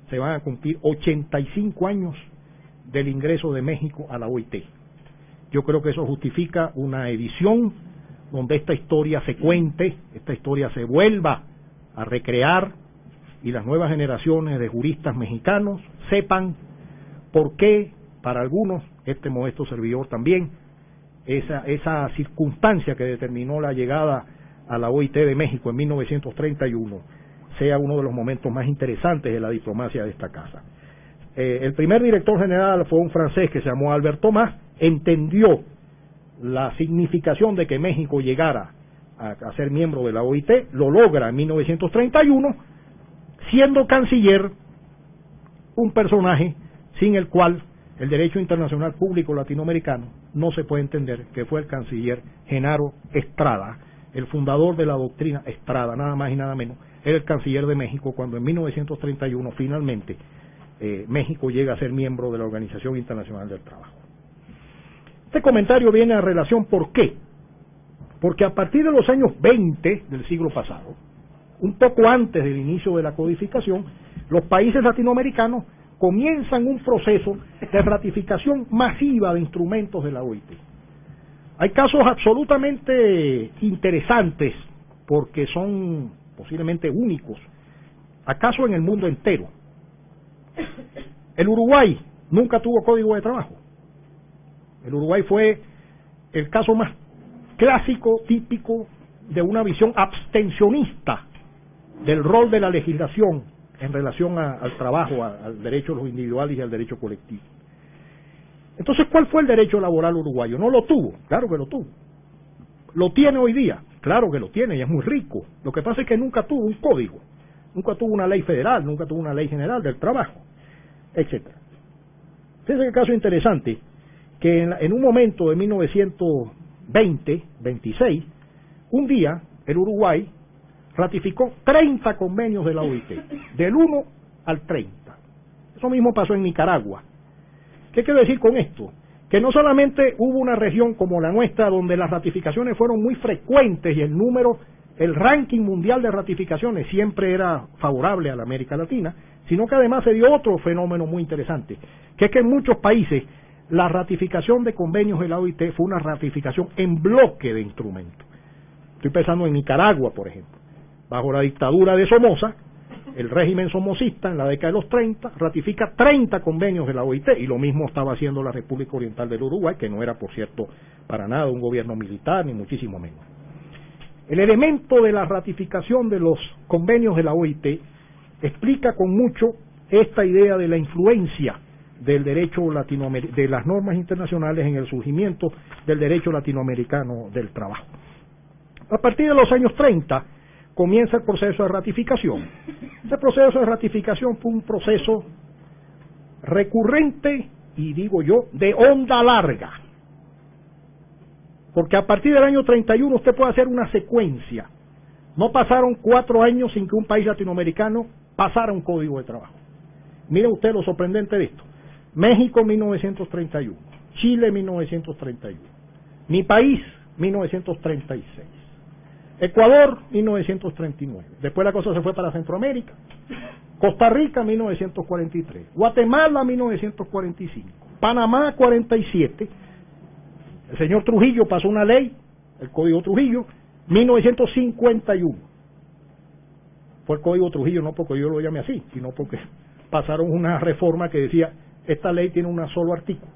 se van a cumplir 85 años del ingreso de México a la OIT. Yo creo que eso justifica una edición donde esta historia se cuente, esta historia se vuelva a recrear y las nuevas generaciones de juristas mexicanos sepan por qué, para algunos, este modesto servidor también, esa circunstancia que determinó la llegada a la OIT de México en 1931 sea uno de los momentos más interesantes de la diplomacia de esta casa. El primer director general fue un francés que se llamó Albert Tomás, entendió la significación de que México llegara a ser miembro de la OIT, lo logra en 1931, siendo canciller, un personaje sin el cual el derecho internacional público latinoamericano no se puede entender, que fue el canciller Genaro Estrada, el fundador de la doctrina Estrada, nada más y nada menos, era el canciller de México cuando en 1931 finalmente México llega a ser miembro de la Organización Internacional del Trabajo. Este comentario viene a relación, ¿por qué? Porque a partir de los años 20 del siglo pasado, un poco antes del inicio de la codificación, los países latinoamericanos comienzan un proceso de ratificación masiva de instrumentos de la OIT. Hay casos absolutamente interesantes porque son posiblemente únicos, acaso en el mundo entero. El Uruguay nunca tuvo código de trabajo. El Uruguay fue el caso más clásico, típico de una visión abstencionista del rol de la legislación en relación al trabajo, al derecho de los individuales y al derecho colectivo. Entonces, ¿cuál fue el derecho laboral uruguayo? No lo tuvo, claro que lo tuvo. ¿Lo tiene hoy día? Claro que lo tiene y es muy rico. Lo que pasa es que nunca tuvo un código, nunca tuvo una ley federal, nunca tuvo una ley general del trabajo, etcétera. Fíjense qué caso interesante, que en un momento de 1926, un día el Uruguay ratificó 30 convenios de la OIT, del 1 al 30. Eso mismo pasó en Nicaragua. ¿Qué quiero decir con esto? Que no solamente hubo una región como la nuestra donde las ratificaciones fueron muy frecuentes y el ranking mundial de ratificaciones siempre era favorable a la América Latina, sino que además se dio otro fenómeno muy interesante, que es que en muchos países la ratificación de convenios de la OIT fue una ratificación en bloque de instrumentos. Estoy pensando en Nicaragua, por ejemplo. Bajo la dictadura de Somoza, el régimen somocista en la década de los 30 ratifica 30 convenios de la OIT, y lo mismo estaba haciendo la República Oriental del Uruguay, que no era, por cierto, para nada un gobierno militar, ni muchísimo menos. El elemento de la ratificación de los convenios de la OIT explica con mucho esta idea de la influencia del derecho de las normas internacionales en el surgimiento del derecho latinoamericano del trabajo. A partir de los años 30 comienza el proceso de ratificación. Ese proceso de ratificación fue un proceso recurrente y, digo yo, de onda larga. Porque a partir del año 31 usted puede hacer una secuencia. No pasaron 4 años sin que un país latinoamericano pasara un código de trabajo. Mire usted lo sorprendente de esto. México 1931, Chile 1931, mi país 1936. Ecuador, 1939. Después la cosa se fue para Centroamérica. Costa Rica, 1943. Guatemala, 1945. Panamá, 47. El señor Trujillo pasó una ley, el Código Trujillo, 1951. Fue el Código Trujillo, no porque yo lo llame así, sino porque pasaron una reforma que decía, esta ley tiene un solo artículo.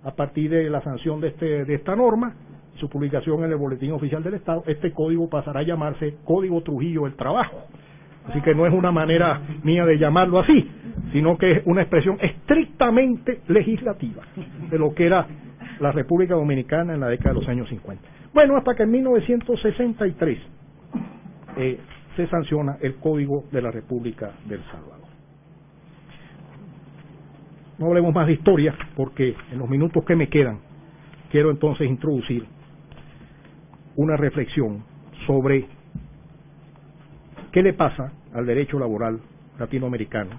A partir de la sanción de esta norma, su publicación en el Boletín Oficial del Estado, este código pasará a llamarse Código Trujillo del Trabajo. Así que no es una manera mía de llamarlo así, sino que es una expresión estrictamente legislativa de lo que era la República Dominicana en la década de los años 50. Bueno, hasta que en 1963 se sanciona el Código de la República del Salvador. No hablemos más de historia, porque en los minutos que me quedan quiero entonces introducir una reflexión sobre qué le pasa al derecho laboral latinoamericano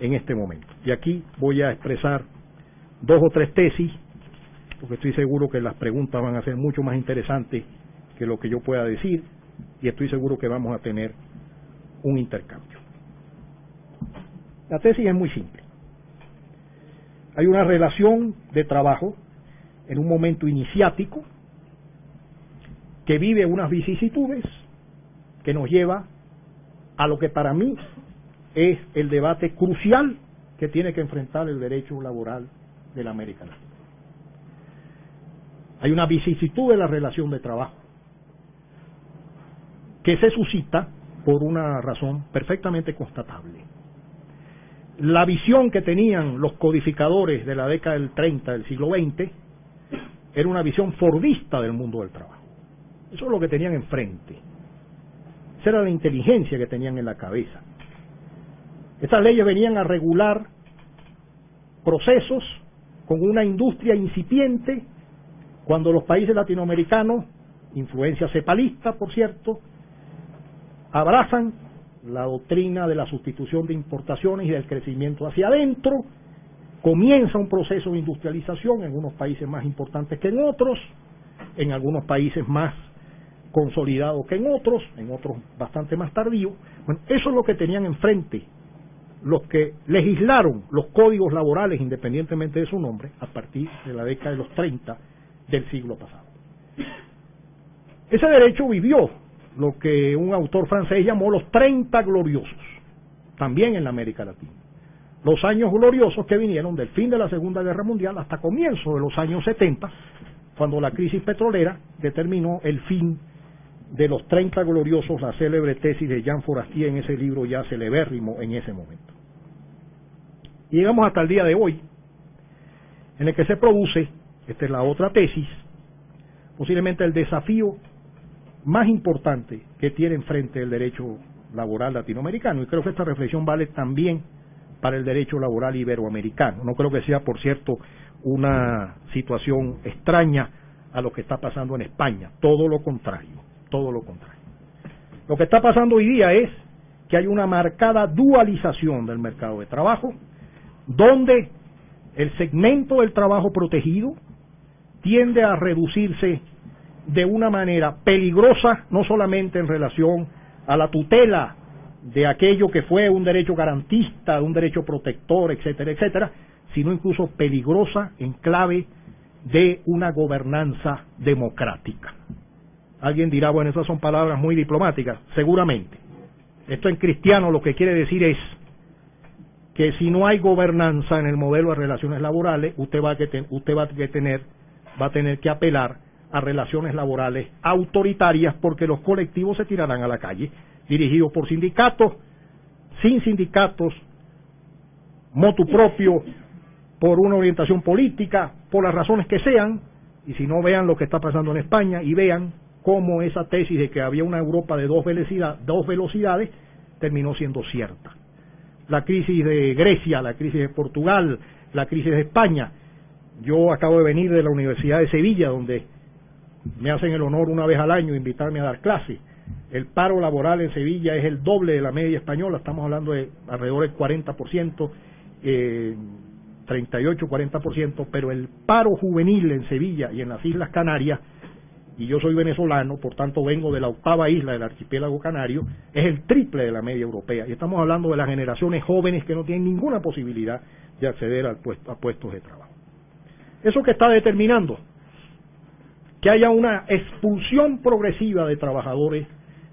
en este momento. Y aquí voy a expresar 2 o 3 tesis, porque estoy seguro que las preguntas van a ser mucho más interesantes que lo que yo pueda decir, y estoy seguro que vamos a tener un intercambio. La tesis es muy simple. Hay una relación de trabajo en un momento iniciático que vive unas vicisitudes que nos lleva a lo que para mí es el debate crucial que tiene que enfrentar el derecho laboral de la América Latina. Hay una vicisitud de la relación de trabajo que se suscita por una razón perfectamente constatable. La visión que tenían los codificadores de la década del 30 del siglo XX era una visión fordista del mundo del trabajo. Eso es lo que tenían enfrente. Esa era la inteligencia que tenían en la cabeza. Estas leyes venían a regular procesos con una industria incipiente, cuando los países latinoamericanos, influencia cepalista, por cierto, abrazan la doctrina de la sustitución de importaciones y del crecimiento hacia adentro. Comienza un proceso de industrialización en unos países más importantes que en otros, en algunos países más consolidados que en otros bastante más tardíos. Bueno, eso es lo que tenían enfrente los que legislaron los códigos laborales, independientemente de su nombre, a partir de la década de los 30 del siglo pasado. Ese derecho vivió lo que un autor francés llamó los 30 gloriosos, también en la América Latina. Los años gloriosos que vinieron del fin de la Segunda Guerra Mundial hasta comienzo de los años 70, cuando la crisis petrolera determinó el fin de los 30 gloriosos, la célebre tesis de Jean Forastier en ese libro ya celebérrimo en ese momento. Y llegamos hasta el día de hoy, en el que se produce, esta es la otra tesis, posiblemente el desafío más importante que tiene enfrente el derecho laboral latinoamericano, y creo que esta reflexión vale también para el derecho laboral iberoamericano. No creo que sea, por cierto, una situación extraña a lo que está pasando en España, todo lo contrario, todo lo contrario. Lo que está pasando hoy día es que hay una marcada dualización del mercado de trabajo, donde el segmento del trabajo protegido tiende a reducirse de una manera peligrosa, no solamente en relación a la tutela de aquello que fue un derecho garantista, un derecho protector, etcétera, etcétera, sino incluso peligrosa en clave de una gobernanza democrática. Alguien dirá, bueno, esas son palabras muy diplomáticas, seguramente. Esto en cristiano lo que quiere decir es que si no hay gobernanza en el modelo de relaciones laborales, usted va a tener que apelar a relaciones laborales autoritarias, porque los colectivos se tirarán a la calle, dirigidos por sindicatos, sin sindicatos, motu propio, por una orientación política, por las razones que sean. Y si no, vean lo que está pasando en España y vean cómo esa tesis de que había una Europa de dos velocidades terminó siendo cierta. La crisis de Grecia, la crisis de Portugal, la crisis de España. Yo acabo de venir de la Universidad de Sevilla, donde me hacen el honor una vez al año invitarme a dar clase. El paro laboral en Sevilla es el doble de la media española, estamos hablando de alrededor del 40%, 38-40%, pero el paro juvenil en Sevilla y en las Islas Canarias y yo soy venezolano, por tanto vengo de la 8ª isla del archipiélago canario, es el triple de la media europea. Y estamos hablando de las generaciones jóvenes que no tienen ninguna posibilidad de acceder a puestos de trabajo. Eso que está determinando que haya una expulsión progresiva de trabajadores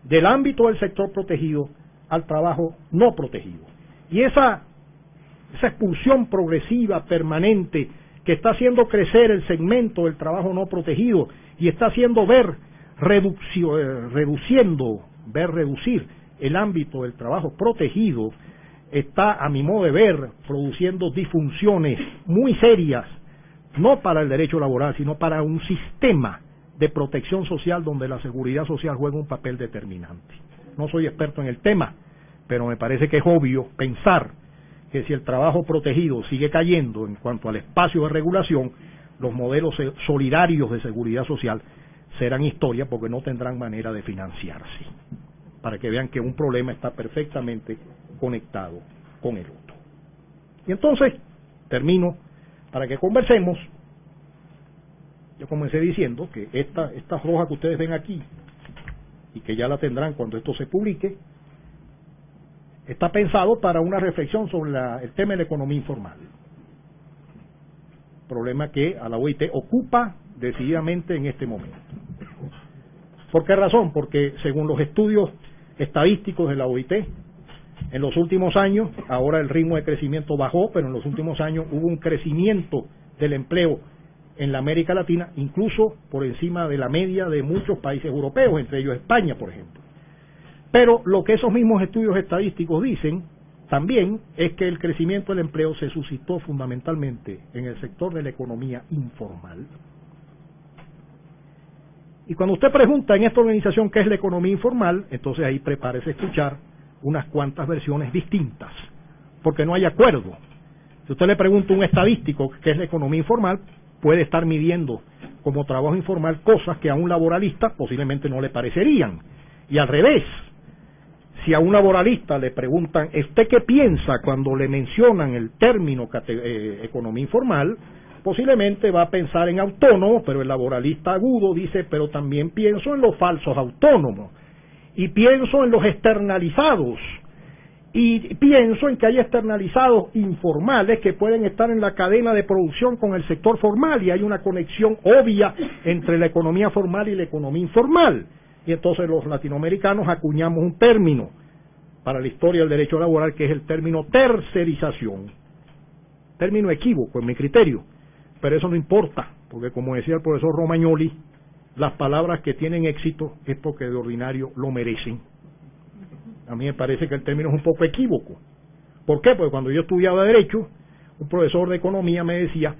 del ámbito del sector protegido al trabajo no protegido. Y esa expulsión progresiva, permanente, que está haciendo crecer el segmento del trabajo no protegido y está haciendo reducir el ámbito del trabajo protegido, está, a mi modo de ver, produciendo disfunciones muy serias, no para el derecho laboral, sino para un sistema de protección social donde la seguridad social juega un papel determinante. No soy experto en el tema, pero me parece que es obvio pensar que si el trabajo protegido sigue cayendo en cuanto al espacio de regulación, los modelos solidarios de seguridad social serán historia porque no tendrán manera de financiarse, para que vean que un problema está perfectamente conectado con el otro. Y entonces, termino, para que conversemos. Yo comencé diciendo que esta hoja que ustedes ven aquí, y que ya la tendrán cuando esto se publique, está pensado para una reflexión sobre el tema de la economía informal. Problema que a la OIT ocupa decididamente en este momento. ¿Por qué razón? Porque según los estudios estadísticos de la OIT, en los últimos años, ahora el ritmo de crecimiento bajó, pero en los últimos años hubo un crecimiento del empleo en la América Latina, incluso por encima de la media de muchos países europeos, entre ellos España, por ejemplo. Pero lo que esos mismos estudios estadísticos dicen también es que el crecimiento del empleo se suscitó fundamentalmente en el sector de la economía informal. Y cuando usted pregunta en esta organización qué es la economía informal, entonces ahí prepárese a escuchar unas cuantas versiones distintas, porque no hay acuerdo. Si usted le pregunta a un estadístico qué es la economía informal, puede estar midiendo como trabajo informal cosas que a un laboralista posiblemente no le parecerían. Y al revés, si a un laboralista le preguntan, ¿usted qué piensa cuando le mencionan el término economía informal? Posiblemente va a pensar en autónomos, pero el laboralista agudo dice, pero también pienso en los falsos autónomos, y pienso en los externalizados, y pienso en que hay externalizados informales que pueden estar en la cadena de producción con el sector formal, y hay una conexión obvia entre la economía formal y la economía informal. Y entonces los latinoamericanos acuñamos un término para la historia del derecho laboral que es el término tercerización. Término equívoco en mi criterio, pero eso no importa, porque como decía el profesor Romagnoli, las palabras que tienen éxito es porque de ordinario lo merecen. A mí me parece que el término es un poco equívoco. ¿Por qué? Porque cuando yo estudiaba Derecho, un profesor de Economía me decía,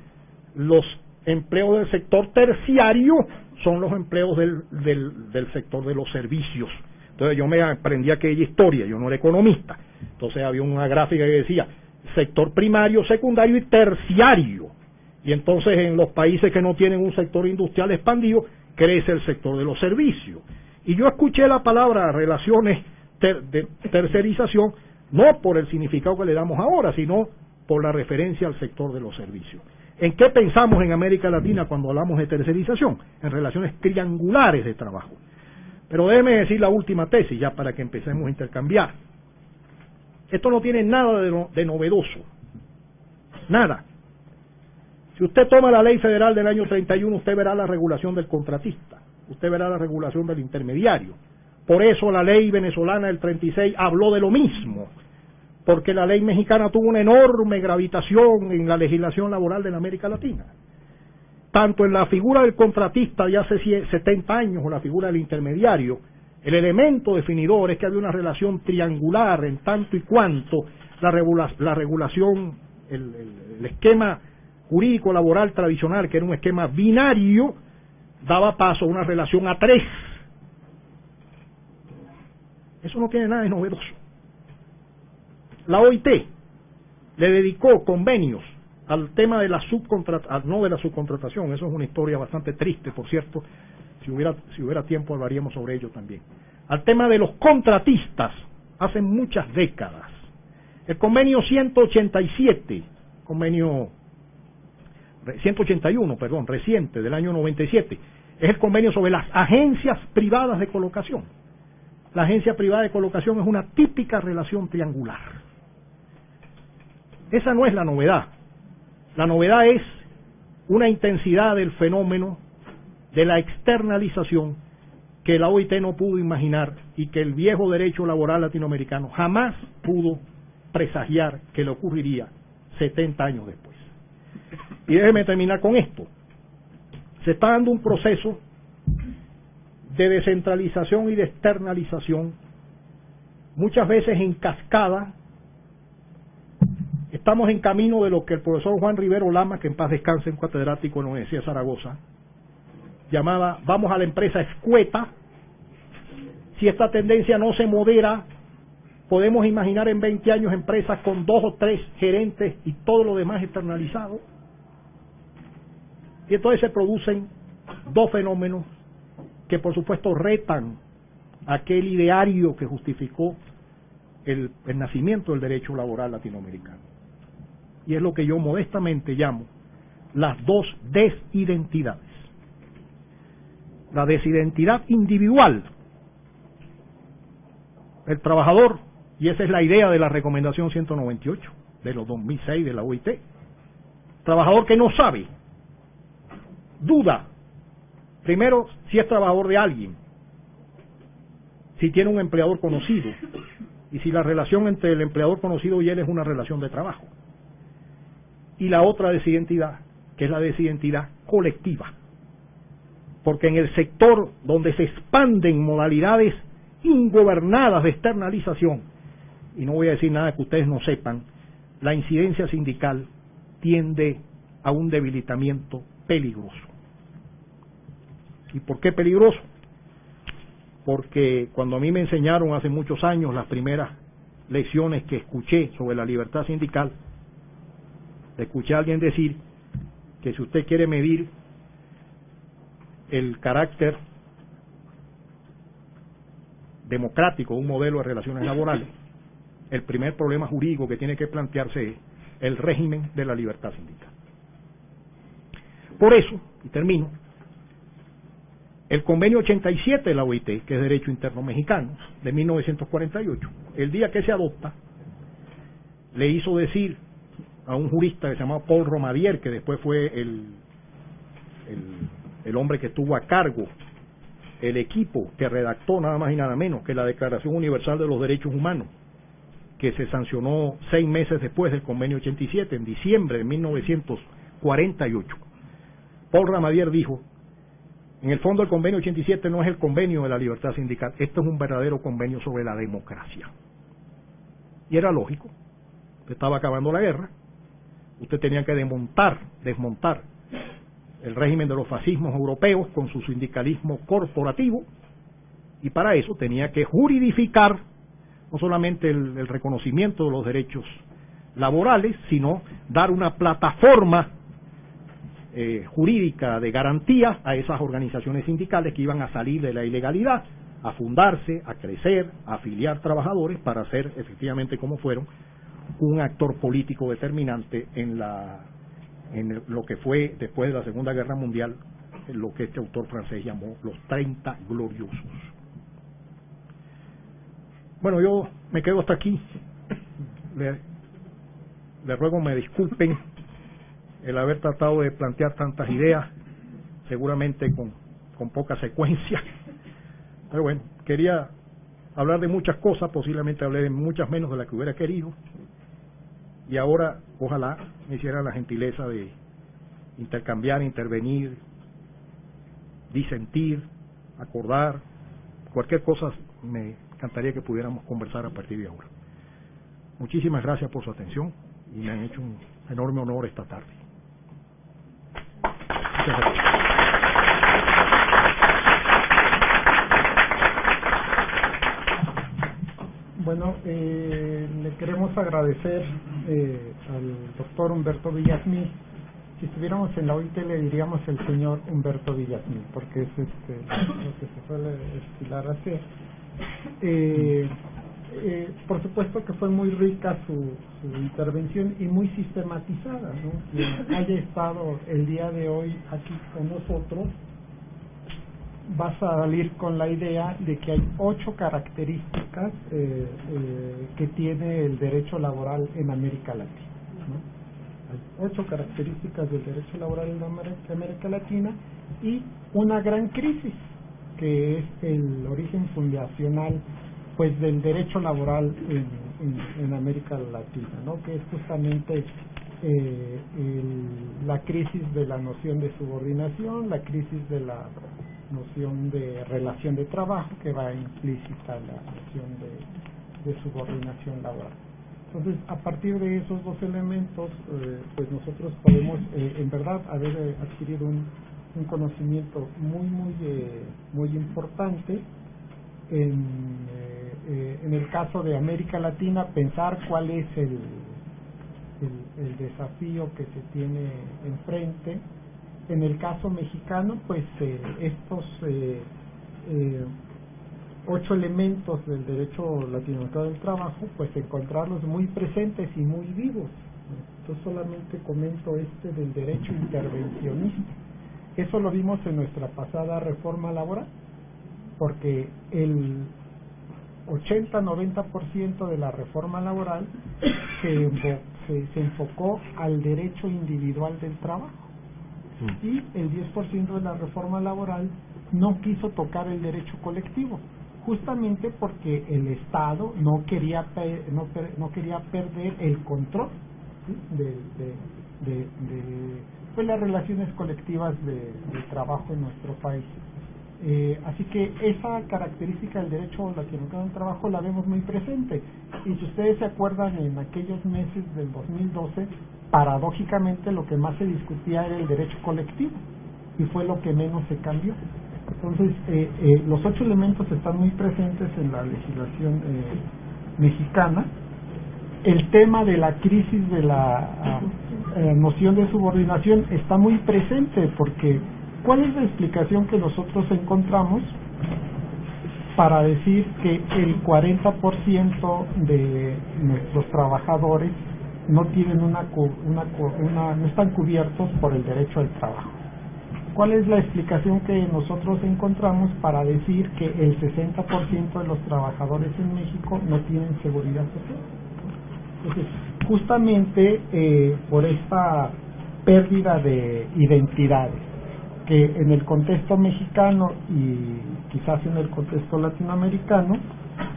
los empleos del sector terciario son los empleos del sector de los servicios. Entonces yo me aprendí aquella historia, yo no era economista. Entonces había una gráfica que decía sector primario, secundario y terciario. Y entonces en los países que no tienen un sector industrial expandido, crece el sector de los servicios. Y yo escuché la palabra relaciones de tercerización, no por el significado que le damos ahora, sino por la referencia al sector de los servicios. ¿En qué pensamos en América Latina cuando hablamos de tercerización? En relaciones triangulares de trabajo. Pero déjeme decir la última tesis, ya para que empecemos a intercambiar. Esto no tiene nada de novedoso. Nada. Si usted toma la ley federal del año 31, usted verá la regulación del contratista, usted verá la regulación del intermediario. Por eso la ley venezolana del 36 habló de lo mismo, porque la ley mexicana tuvo una enorme gravitación en la legislación laboral de la América Latina. Tanto en la figura del contratista de hace 70 años o la figura del intermediario, el elemento definidor es que había una relación triangular en tanto y cuanto la regulación, el esquema jurídico laboral tradicional, que era un esquema binario, daba paso a una relación a tres. Eso no tiene nada de novedoso. La OIT le dedicó convenios al tema de la subcontratación, eso es una historia bastante triste, por cierto, si hubiera tiempo hablaríamos sobre ello también. Al tema de los contratistas, hace muchas décadas. El convenio 181, reciente, del año 97, es el convenio sobre las agencias privadas de colocación. La agencia privada de colocación es una típica relación triangular. Esa no es la novedad. La novedad es una intensidad del fenómeno de la externalización que la OIT no pudo imaginar y que el viejo derecho laboral latinoamericano jamás pudo presagiar que le ocurriría 70 años después. Y déjeme terminar con esto. Se está dando un proceso de descentralización y de externalización, muchas veces en cascada. Estamos en camino de lo que el profesor Juan Rivero Lama, que en paz descanse, un catedrático en la Universidad de Zaragoza, llamaba vamos a la empresa escueta. Si esta tendencia no se modera, podemos imaginar en 20 años empresas con 2 o 3 gerentes y todo lo demás externalizado. Y entonces se producen dos fenómenos que por supuesto retan aquel ideario que justificó el nacimiento del derecho laboral latinoamericano. Y es lo que yo modestamente llamo las dos desidentidades. La desidentidad individual, el trabajador, y esa es la idea de la recomendación 198 de los 2006 de la OIT, trabajador que no sabe, duda, primero si es trabajador de alguien, si tiene un empleador conocido, y si la relación entre el empleador conocido y él es una relación de trabajo. Y la otra desidentidad, que es la desidentidad colectiva, porque en el sector donde se expanden modalidades ingobernadas de externalización, y no voy a decir nada que ustedes no sepan, la incidencia sindical tiende a un debilitamiento peligroso. ¿Y por qué peligroso? Porque cuando a mí me enseñaron hace muchos años las primeras lecciones que escuché sobre la libertad sindical, escuché a alguien decir que si usted quiere medir el carácter democrático de un modelo de relaciones laborales, el primer problema jurídico que tiene que plantearse es el régimen de la libertad sindical. Por eso, y termino, el convenio 87 de la OIT, que es Derecho Interno Mexicano, de 1948, el día que se adopta, le hizo decir a un jurista que se llamaba Paul Romadier, que después fue el hombre que estuvo a cargo, el equipo que redactó nada más y nada menos que la Declaración Universal de los Derechos Humanos, que se sancionó 6 meses después del convenio 87, en diciembre de 1948. Paul Romadier dijo: en el fondo el convenio 87 no es el convenio de la libertad sindical, esto es un verdadero convenio sobre la democracia. Y era lógico, usted estaba acabando la guerra, usted tenía que desmontar el régimen de los fascismos europeos con su sindicalismo corporativo, y para eso tenía que juridificar no solamente el reconocimiento de los derechos laborales, sino dar una plataforma jurídica de garantía a esas organizaciones sindicales que iban a salir de la ilegalidad, a fundarse, a crecer, a afiliar trabajadores para ser efectivamente, como fueron, un actor político determinante en lo que fue después de la Segunda Guerra Mundial, lo que este autor francés llamó los 30 gloriosos. Bueno, yo me quedo hasta aquí. Le ruego me disculpen el haber tratado de plantear tantas ideas, seguramente con poca secuencia, pero bueno, quería hablar de muchas cosas, posiblemente hablé de muchas menos de las que hubiera querido, y ahora ojalá me hicieran la gentileza de intercambiar, intervenir, disentir, acordar, cualquier cosa. Me encantaría que pudiéramos conversar a partir de ahora. Muchísimas gracias por su atención y me han hecho un enorme honor esta tarde. Muchas gracias. Bueno, le queremos agradecer al doctor Humberto Villasmil. Si estuviéramos en la OIT le diríamos el señor Humberto Villasmil, porque es lo que se suele estilar hacer. Por supuesto que fue muy rica su intervención y muy sistematizada, ¿no? Que haya estado el día de hoy aquí con nosotros vas a salir con la idea de que hay 8 características que tiene el derecho laboral en América Latina, ¿no? Hay 8 características del derecho laboral en América Latina y una gran crisis que es el origen fundacional pues del derecho laboral en América Latina, ¿no? Que es justamente la crisis de la noción de subordinación, la crisis de la noción de relación de trabajo que va implícita la noción de subordinación laboral. Entonces, a partir de esos dos elementos, pues nosotros podemos, en verdad, haber adquirido un conocimiento muy importante. En el caso de América Latina, pensar cuál es el desafío que se tiene enfrente. En el caso mexicano, pues estos 8 elementos del derecho latinoamericano del trabajo, pues encontrarlos muy presentes y muy vivos. Yo solamente comento del derecho intervencionista. Eso lo vimos en nuestra pasada reforma laboral, porque el 80-90% de la reforma laboral se enfocó al derecho individual del trabajo, y el 10% de la reforma laboral no quiso tocar el derecho colectivo, justamente porque el Estado no quería perder el control, ¿sí?, de pues las relaciones colectivas de trabajo en nuestro país. Así que esa característica del derecho latinoamericano del trabajo la vemos muy presente, y si ustedes se acuerdan, en aquellos meses del 2012, paradójicamente lo que más se discutía era el derecho colectivo, y fue lo que menos se cambió. Entonces, los 8 elementos están muy presentes en la legislación mexicana. El tema de la crisis de la noción de subordinación está muy presente, porque ¿cuál es la explicación que nosotros encontramos para decir que el 40% de nuestros trabajadores no tienen no están cubiertos por el derecho al trabajo? ¿Cuál es la explicación que nosotros encontramos para decir que el 60% de los trabajadores en México no tienen seguridad social? Entonces, justamente por esta pérdida de identidades, que en el contexto mexicano y quizás en el contexto latinoamericano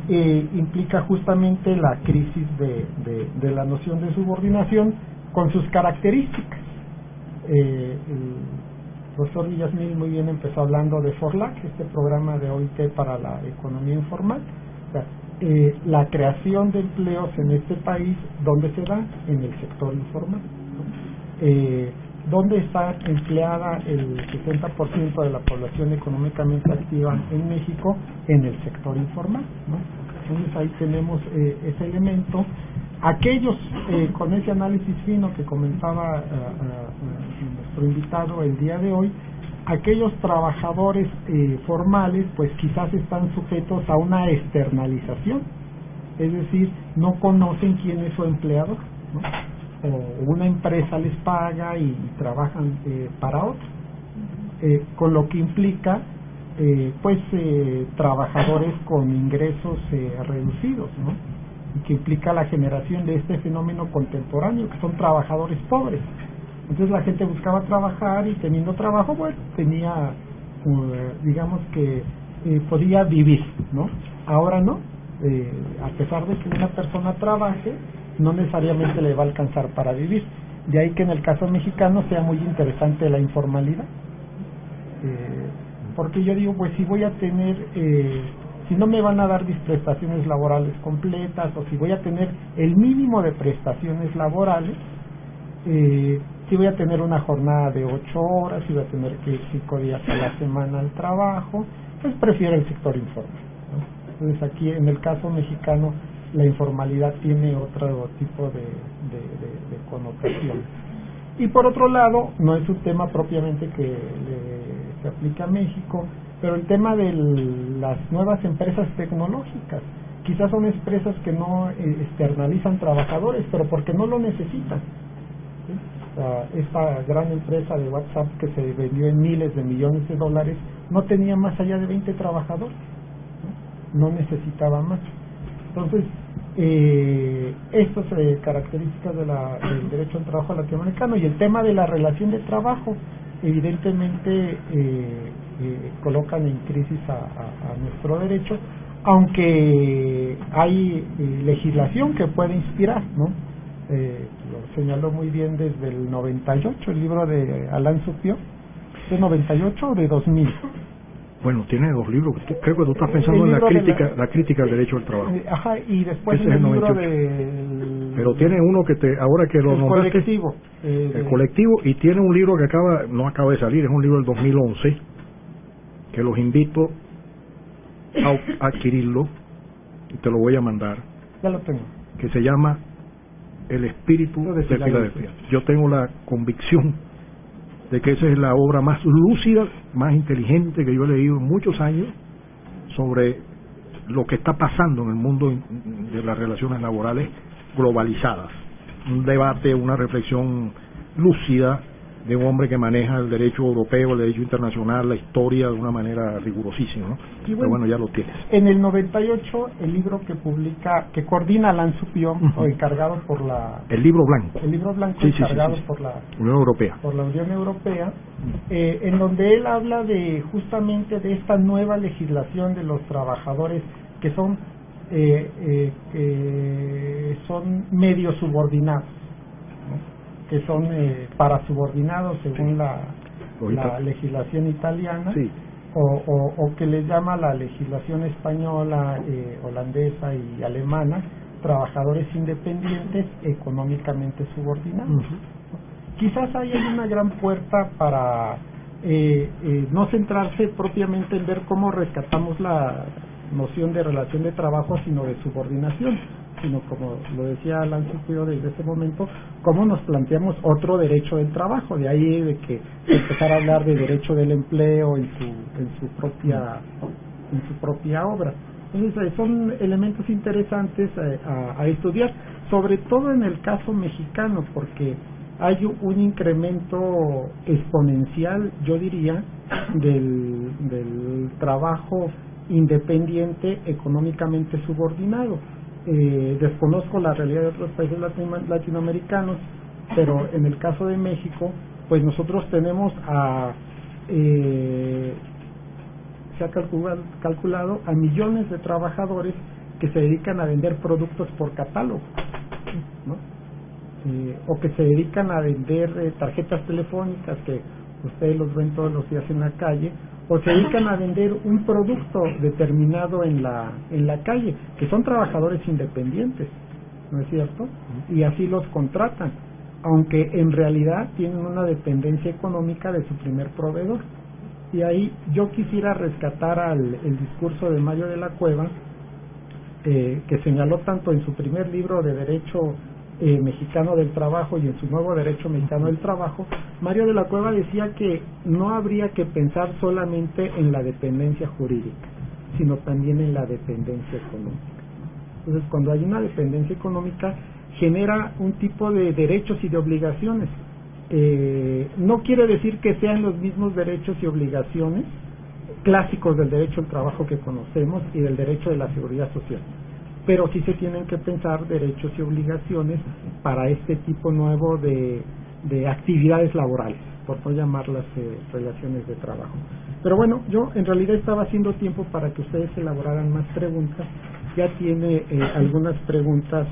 implica justamente la crisis de la noción de subordinación con sus características. El profesor Villasmil muy bien empezó hablando de FORLAC, este programa de OIT para la economía informal. O sea, la creación de empleos en este país, ¿dónde se da? En el sector informal, ¿no? ¿Dónde está empleada el 60% de la población económicamente activa en México? En el sector informal, ¿no? Entonces ahí tenemos ese elemento. Aquellos, con ese análisis fino que comentaba nuestro invitado el día de hoy, aquellos trabajadores formales pues quizás están sujetos a una externalización, es decir, no conocen quién es su empleador, ¿no? O una empresa les paga y trabajan para otro, con lo que implica trabajadores con ingresos reducidos, ¿no? Y que implica la generación de este fenómeno contemporáneo, que son trabajadores pobres. Entonces la gente buscaba trabajar, y teniendo trabajo, bueno, tenía, digamos que podía vivir, ¿no? Ahora no, a pesar de que una persona trabaje, no necesariamente le va a alcanzar para vivir. De ahí que en el caso mexicano sea muy interesante la informalidad, porque yo digo, pues si voy a tener, si no me van a dar mis prestaciones laborales completas, o si voy a tener el mínimo de prestaciones laborales, si voy a tener una jornada de 8 horas, si voy a tener que ir 5 días a la semana al trabajo, pues prefiero el sector informal, ¿no? Entonces aquí en el caso mexicano la informalidad tiene otro tipo de connotación. Y por otro lado, no es un tema propiamente que se aplica a México, pero el tema de las nuevas empresas tecnológicas, quizás son empresas que no externalizan trabajadores, pero porque no lo necesitan, ¿sí? esta gran empresa de WhatsApp que se vendió en miles de millones de dólares, no tenía más allá de 20 trabajadores, no necesitaba más. Entonces, estas características del derecho al trabajo latinoamericano y el tema de la relación de trabajo, evidentemente colocan en crisis a nuestro derecho, aunque hay legislación que puede inspirar, ¿no? Lo señaló muy bien desde el 98, el libro de Alain Supiot, ¿de 98 o de 2000? Bueno, tiene dos libros. Creo que tú estás pensando en la crítica al derecho al trabajo. Ajá, y después en el libro 98. Pero tiene uno que ahora que lo nombraste, colectivo. El colectivo, y tiene un libro que no acaba de salir, es un libro del 2011, que los invito a adquirirlo, y te lo voy a mandar. Ya lo tengo. Que se llama El espíritu de Filadelfia. Yo tengo la convicción de que esa es la obra más lúcida, más inteligente que yo he leído en muchos años sobre lo que está pasando en el mundo de las relaciones laborales globalizadas. Un debate, una reflexión lúcida de un hombre que maneja el derecho europeo, el derecho internacional, la historia de una manera rigurosísima, ¿no? Pero bueno, ya lo tienes. En el 98, el libro que coordina Alain Supiot, encargado por el libro blanco. El libro blanco, encargado por la Unión Europea. Por la Unión Europea, en donde él habla justamente de esta nueva legislación de los trabajadores que son medio subordinados, ¿no? Que son parasubordinados según la legislación italiana, sí. o que les llama la legislación española, holandesa y alemana, trabajadores independientes económicamente subordinados. Quizás ahí hay una gran puerta para no centrarse propiamente en ver cómo rescatamos la noción de relación de trabajo, sino de subordinación, sino, como lo decía Alain Supiot desde ese momento, cómo nos planteamos otro derecho del trabajo. De ahí de que empezar a hablar de derecho del empleo en su propia obra. Entonces son elementos interesantes a estudiar, sobre todo en el caso mexicano, porque hay un incremento exponencial, yo diría, del trabajo independiente económicamente subordinado. Desconozco la realidad de otros países latinoamericanos, pero en el caso de México, pues nosotros tenemos se ha calculado a millones de trabajadores que se dedican a vender productos por catálogo, ¿no? O que se dedican a vender tarjetas telefónicas que ustedes los ven todos los días en la calle, o se dedican a vender un producto determinado en la calle, que son trabajadores independientes, ¿no es cierto? Y así los contratan, aunque en realidad tienen una dependencia económica de su primer proveedor. Y ahí yo quisiera rescatar el discurso de Mario de la Cueva, que señaló tanto en su primer libro de Derecho Mexicano del Trabajo y en su nuevo Derecho Mexicano del Trabajo. Mario de la Cueva decía que no habría que pensar solamente en la dependencia jurídica, sino también en la dependencia económica. Entonces, cuando hay una dependencia económica, genera un tipo de derechos y de obligaciones. No quiere decir que sean los mismos derechos y obligaciones clásicos del derecho al trabajo que conocemos y del derecho de la seguridad social, pero sí se tienen que pensar derechos y obligaciones para este tipo nuevo de actividades laborales, por no llamarlas relaciones de trabajo. Pero bueno, yo en realidad estaba haciendo tiempo para que ustedes elaboraran más preguntas. Ya tiene algunas preguntas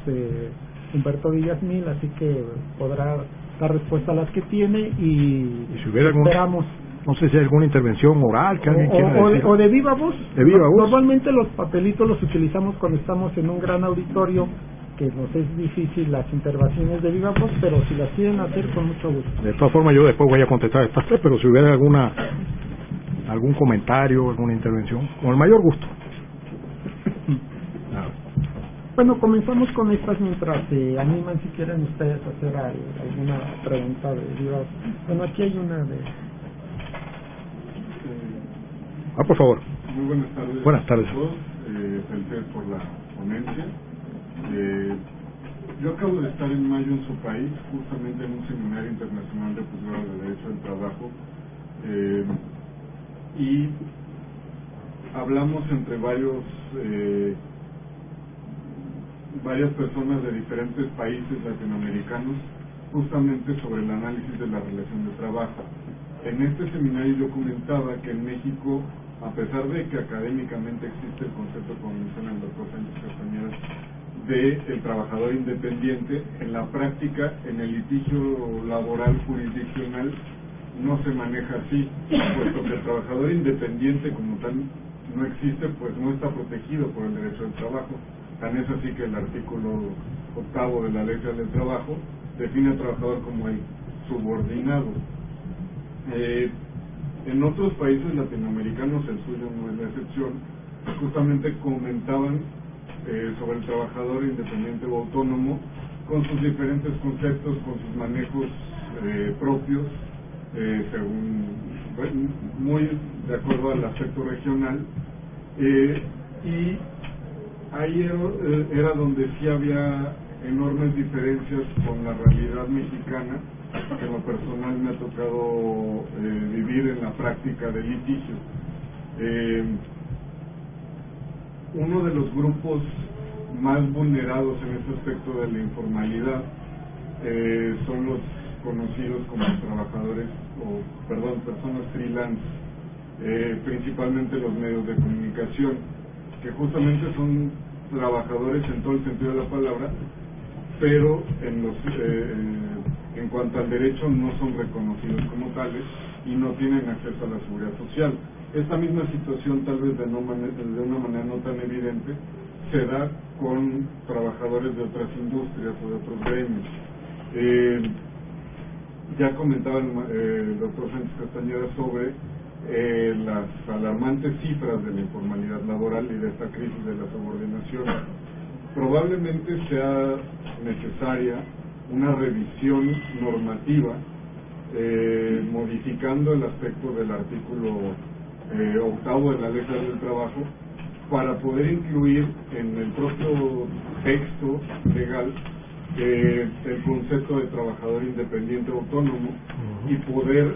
Humberto Villasmil, así que podrá dar respuesta a las que tiene y si hubiera esperamos. No sé si hay alguna intervención oral que alguien quiera decir. O de viva voz. De viva voz. Normalmente los papelitos los utilizamos cuando estamos en un gran auditorio, que nos es difícil las intervenciones de viva voz, pero si las quieren hacer, con mucho gusto. De todas formas, yo después voy a contestar estas tres, pero si hubiera algún comentario, alguna intervención, con el mayor gusto. Bueno, comenzamos con estas mientras se animan, si quieren ustedes hacer alguna pregunta de viva voz. Bueno, aquí hay una de... por favor. Muy buenas tardes. Buenas tardes. A todos. Felicidades por la ponencia. Yo acabo de estar en mayo en su país, justamente en un seminario internacional de posgrado de Derecho del Trabajo, y hablamos entre varias personas de diferentes países latinoamericanos justamente sobre el análisis de la relación de trabajo. En este seminario yo comentaba que en México, a pesar de que académicamente existe el concepto, como menciona el doctor Sánchez Castañeda, de el trabajador independiente, en la práctica, en el litigio laboral jurisdiccional, no se maneja así, puesto que el trabajador independiente como tal no existe, pues no está protegido por el derecho del trabajo. Tan es así que el artículo 8º de la Ley Federal del Trabajo define al trabajador como el subordinado. En otros países latinoamericanos, el suyo no es la excepción, justamente comentaban sobre el trabajador independiente o autónomo, con sus diferentes conceptos, con sus manejos propios, según muy de acuerdo al aspecto regional, y ahí era donde sí había enormes diferencias con la realidad mexicana, que en lo personal me ha tocado vivir en la práctica del litigio. Uno de los grupos más vulnerados en este aspecto de la informalidad son los conocidos como trabajadores, personas freelance, principalmente los medios de comunicación, que justamente son trabajadores en todo el sentido de la palabra, pero en cuanto al derecho no son reconocidos como tales y no tienen acceso a la seguridad social. Esta misma situación, tal vez de una manera no tan evidente, se da con trabajadores de otras industrias o de otros gremios. Ya comentaba el doctor Sánchez Castañeda sobre las alarmantes cifras de la informalidad laboral y de esta crisis de la subordinación. Probablemente sea necesaria una revisión normativa modificando el aspecto del artículo 8º de la Ley Federal del Trabajo para poder incluir en el propio texto legal el concepto de trabajador independiente autónomo y poder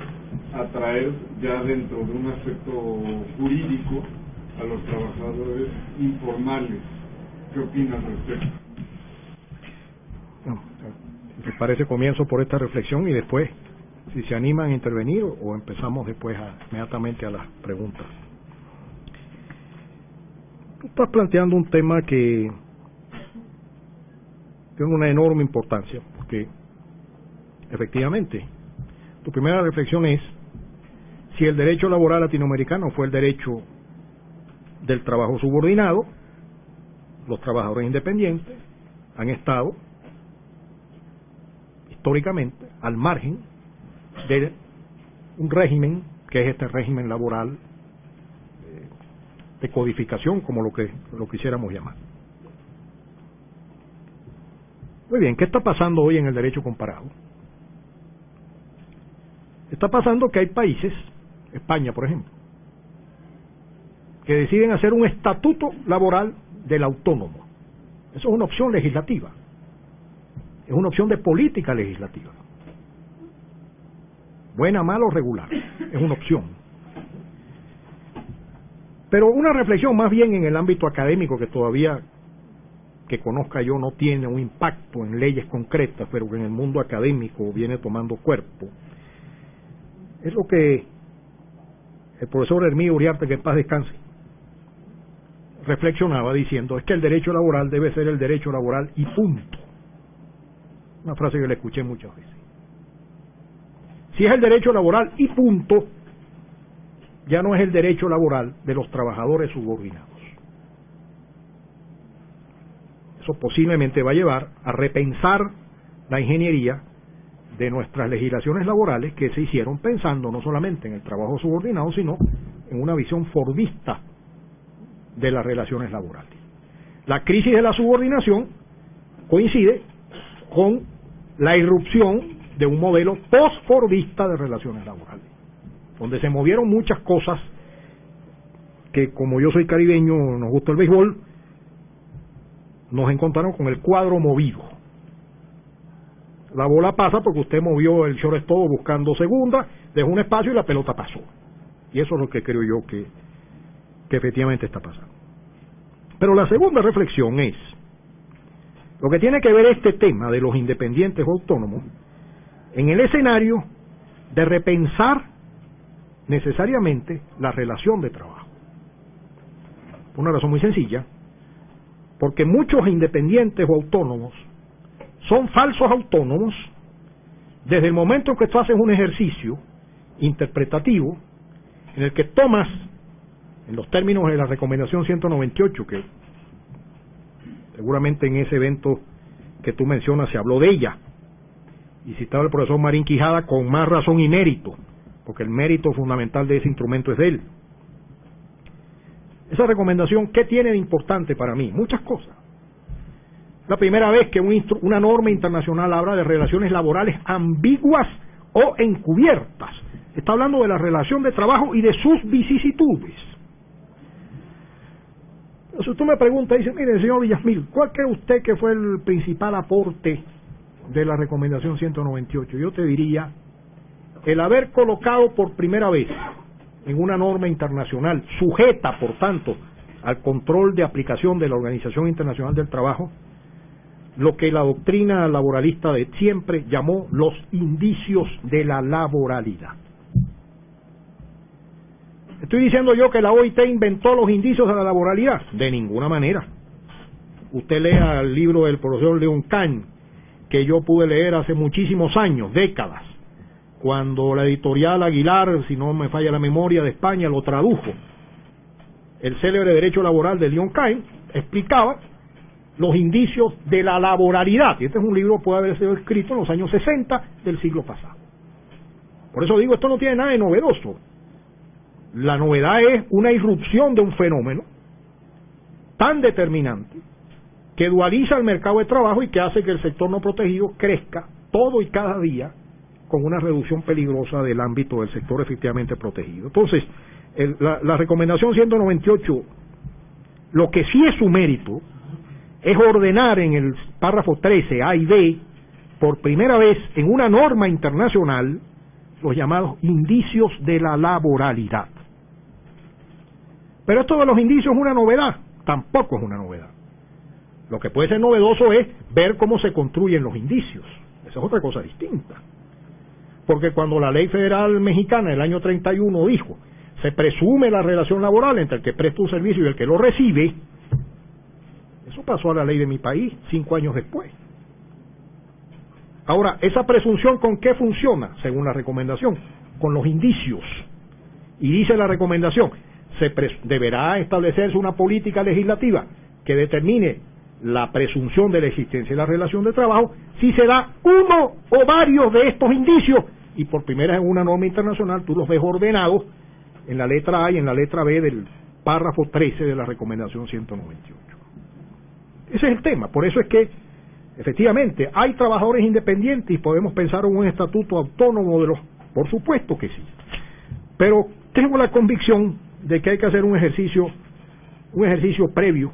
atraer ya dentro de un aspecto jurídico a los trabajadores informales. ¿Qué opina al respecto? ¿Les parece comienzo por esta reflexión y después, si se animan a intervenir, o empezamos después inmediatamente a las preguntas? Tú estás planteando un tema que tiene una enorme importancia, porque efectivamente tu primera reflexión es si el derecho laboral latinoamericano fue el derecho del trabajo subordinado. Los trabajadores independientes han estado históricamente al margen de un régimen que es este régimen laboral de codificación, como lo quisiéramos llamar. Muy bien, ¿qué está pasando hoy en el derecho comparado? Está pasando que hay países, España por ejemplo, que deciden hacer un estatuto laboral del autónomo. Eso es una opción legislativa, es una opción de política legislativa. Buena, mala o regular, es una opción. Pero una reflexión más bien en el ámbito académico, que todavía que conozca yo no tiene un impacto en leyes concretas, pero que en el mundo académico viene tomando cuerpo, es lo que el profesor Hermío Uriarte, que en paz descanse, reflexionaba diciendo: es que el derecho laboral debe ser el derecho laboral y punto. Una frase que le escuché muchas veces. Si es el derecho laboral y punto, ya no es el derecho laboral de los trabajadores subordinados. Eso posiblemente va a llevar a repensar la ingeniería de nuestras legislaciones laborales, que se hicieron pensando no solamente en el trabajo subordinado, sino en una visión fordista de las relaciones laborales. La crisis de la subordinación coincide con la irrupción de un modelo post-fordista de relaciones laborales, donde se movieron muchas cosas que, como yo soy caribeño, nos gusta el béisbol, nos encontraron con el cuadro movido. La bola pasa porque usted movió el shortstop buscando segunda, dejó un espacio y la pelota pasó. Y eso es lo que creo yo que efectivamente está pasando. Pero la segunda reflexión es lo que tiene que ver este tema de los independientes o autónomos en el escenario de repensar necesariamente la relación de trabajo. Por una razón muy sencilla, porque muchos independientes o autónomos son falsos autónomos desde el momento en que tú haces un ejercicio interpretativo en el que tomas, en los términos de la recomendación 198, que seguramente en ese evento que tú mencionas se habló de ella, y citaba el profesor Marín Quijada con más razón y mérito, porque el mérito fundamental de ese instrumento es de él. Esa recomendación, ¿qué tiene de importante para mí? Muchas cosas. La primera vez que una norma internacional habla de relaciones laborales ambiguas o encubiertas. Está hablando de la relación de trabajo y de sus vicisitudes. Si usted me pregunta, dice, mire, señor Villasmil, ¿cuál cree usted que fue el principal aporte de la recomendación 198? Yo te diría, el haber colocado por primera vez en una norma internacional, sujeta, por tanto, al control de aplicación de la Organización Internacional del Trabajo, lo que la doctrina laboralista de siempre llamó los indicios de la laboralidad. ¿Estoy diciendo yo que la OIT inventó los indicios de la laboralidad? De ninguna manera. Usted lea el libro del profesor Leon Kahn, que yo pude leer hace muchísimos años, décadas, cuando la editorial Aguilar, si no me falla la memoria, de España lo tradujo. El célebre derecho laboral de Leon Kahn explicaba los indicios de la laboralidad, y este es un libro que puede haber sido escrito en los años 60 del siglo pasado. Por eso digo, esto no tiene nada de novedoso. La novedad es una irrupción de un fenómeno tan determinante que dualiza el mercado de trabajo y que hace que el sector no protegido crezca todo y cada día con una reducción peligrosa del ámbito del sector efectivamente protegido. Entonces, la recomendación 198, lo que sí es su mérito, es ordenar en el párrafo 13, A y B, por primera vez en una norma internacional, los llamados indicios de la laboralidad. Pero esto de los indicios es una novedad, tampoco es una novedad. Lo que puede ser novedoso es ver cómo se construyen los indicios. Esa es otra cosa distinta. Porque cuando la ley federal mexicana del año 31 dijo, se presume la relación laboral entre el que presta un servicio y el que lo recibe, eso pasó a la ley de mi país 5 años después. Ahora, esa presunción, ¿con qué funciona? Según la recomendación, con los indicios. Y dice la recomendación, deberá establecerse una política legislativa que determine la presunción de la existencia de la relación de trabajo si se da uno o varios de estos indicios, y por primera vez en una norma internacional tú los ves ordenados en la letra A y en la letra B del párrafo 13 de la recomendación 198. Ese es el tema. Por eso es que efectivamente hay trabajadores independientes y podemos pensar en un estatuto autónomo de los, por supuesto que sí, pero tengo la convicción de que hay que hacer un ejercicio previo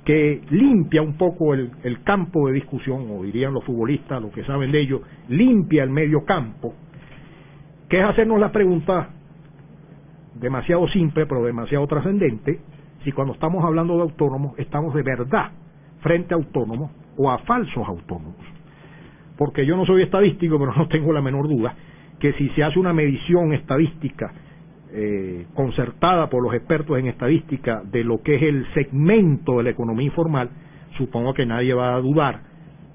que limpia un poco el campo de discusión, o dirían los futbolistas, los que saben de ello, limpia el medio campo, que es hacernos la pregunta demasiado simple pero demasiado trascendente, si cuando estamos hablando de autónomos estamos de verdad frente a autónomos o a falsos autónomos. Porque yo no soy estadístico, pero no tengo la menor duda que si se hace una medición estadística concertada por los expertos en estadística de lo que es el segmento de la economía informal, supongo que nadie va a dudar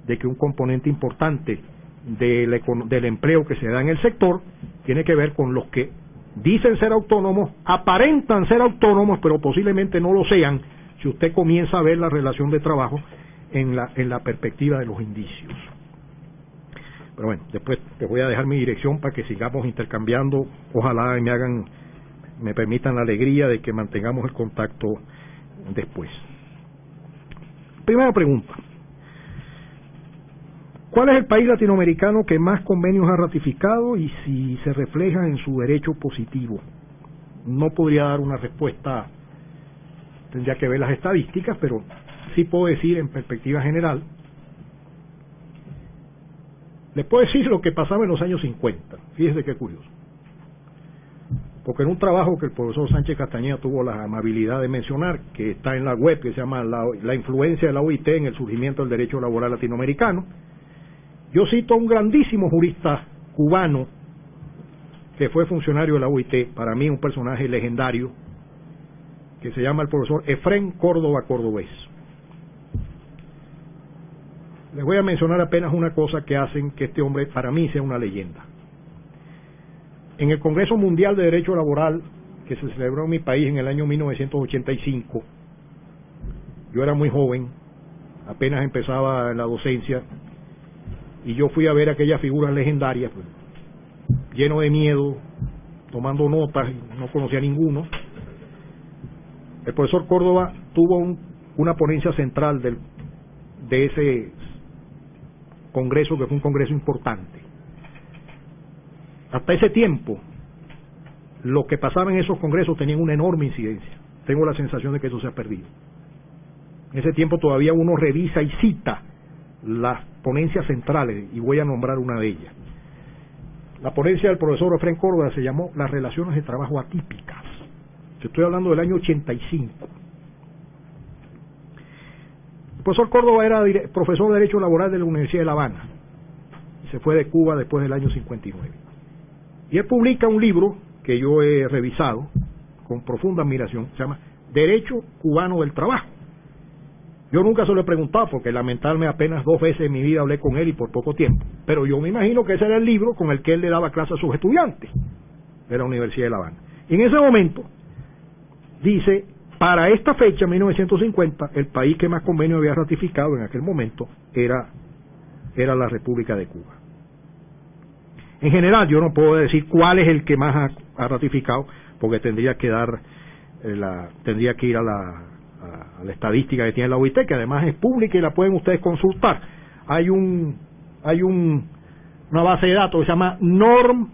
de que un componente importante del empleo que se da en el sector tiene que ver con los que dicen ser autónomos, aparentan ser autónomos, pero posiblemente no lo sean si usted comienza a ver la relación de trabajo en la perspectiva de los indicios. Pero bueno, después te voy a dejar mi dirección para que sigamos intercambiando, ojalá me permitan la alegría de que mantengamos el contacto después. Primera pregunta: ¿cuál es el país latinoamericano que más convenios ha ratificado y si se refleja en su derecho positivo? No podría dar una respuesta, tendría que ver las estadísticas, pero sí puedo decir en perspectiva general Les puedo decir lo que pasaba en los años 50. Fíjense qué curioso. Porque en un trabajo que el profesor Sánchez Castañeda tuvo la amabilidad de mencionar, que está en la web, que se llama la influencia de la OIT en el surgimiento del derecho laboral latinoamericano, yo cito a un grandísimo jurista cubano que fue funcionario de la OIT, para mí un personaje legendario, que se llama el profesor Efrén Córdoba Cordobés. Les voy a mencionar apenas una cosa que hacen que este hombre para mí sea una leyenda. En el Congreso Mundial de Derecho Laboral, que se celebró en mi país en el año 1985, yo era muy joven, apenas empezaba la docencia, y yo fui a ver aquellas figuras legendarias, pues, lleno de miedo, tomando notas, no conocía a ninguno. El profesor Córdoba tuvo una ponencia central de ese congreso, que fue un congreso importante. Hasta ese tiempo, lo que pasaba en esos congresos tenían una enorme incidencia. Tengo la sensación de que eso se ha perdido. En ese tiempo todavía uno revisa y cita las ponencias centrales, y voy a nombrar una de ellas. La ponencia del profesor Efrén Córdoba se llamó Las relaciones de trabajo atípicas. Estoy hablando del año 85. El profesor Córdoba era profesor de Derecho Laboral de la Universidad de La Habana. Se fue de Cuba después del año 59. Y él publica un libro que yo he revisado con profunda admiración, se llama Derecho Cubano del Trabajo. Yo nunca se lo he preguntado porque lamentablemente apenas 2 veces en mi vida hablé con él y por poco tiempo. Pero yo me imagino que ese era el libro con el que él le daba clase a sus estudiantes de la Universidad de La Habana. Y en ese momento dice, para esta fecha, 1950, el país que más convenio había ratificado en aquel momento era la República de Cuba. En general, yo no puedo decir cuál es el que más ha ratificado, porque tendría que ir a la estadística que tiene la OIT, que además es pública y la pueden ustedes consultar. Hay una base de datos que se llama NORM,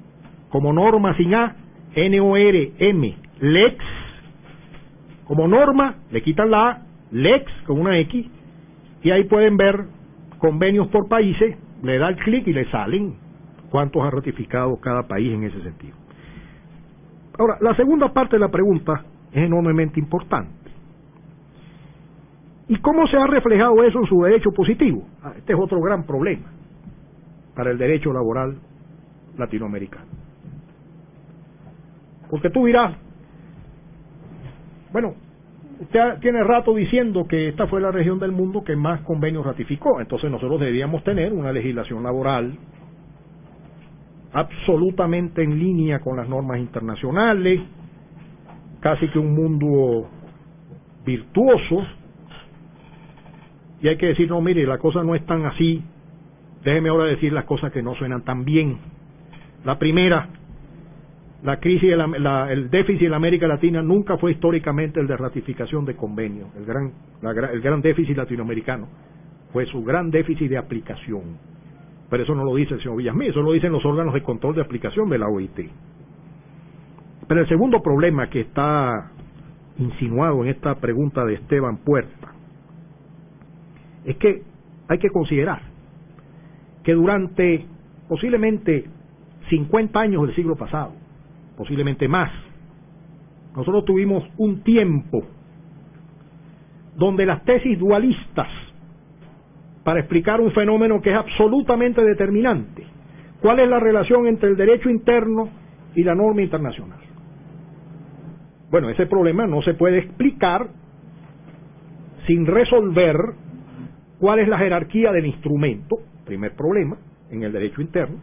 como norma sin A, NORM, LEX, como norma, le quitan la A, LEX con una X, y ahí pueden ver convenios por países, le da el clic y le salen cuántos ha ratificado cada país en ese sentido. Ahora, la segunda parte de la pregunta es enormemente importante. ¿Y cómo se ha reflejado eso en su derecho positivo? Este es otro gran problema para el derecho laboral latinoamericano. Porque tú dirás, bueno, usted tiene rato diciendo que esta fue la región del mundo que más convenios ratificó, entonces nosotros deberíamos tener una legislación laboral absolutamente en línea con las normas internacionales, casi que un mundo virtuoso. Y hay que decir, no, mire, la cosa no es tan así, déjeme ahora decir las cosas que no suenan tan bien. La primera, la crisis, el déficit en la América Latina nunca fue históricamente el de ratificación de convenios. El gran déficit latinoamericano fue su gran déficit de aplicación. Pero eso no lo dice el señor Villasmil, eso lo dicen los órganos de control de aplicación de la OIT. Pero el segundo problema que está insinuado en esta pregunta de Esteban Puerta es que hay que considerar que durante posiblemente 50 años del siglo pasado, posiblemente más, nosotros tuvimos un tiempo donde las tesis dualistas para explicar un fenómeno que es absolutamente determinante, ¿cuál es la relación entre el derecho interno y la norma internacional? Bueno, ese problema no se puede explicar sin resolver cuál es la jerarquía del instrumento, primer problema, en el derecho interno.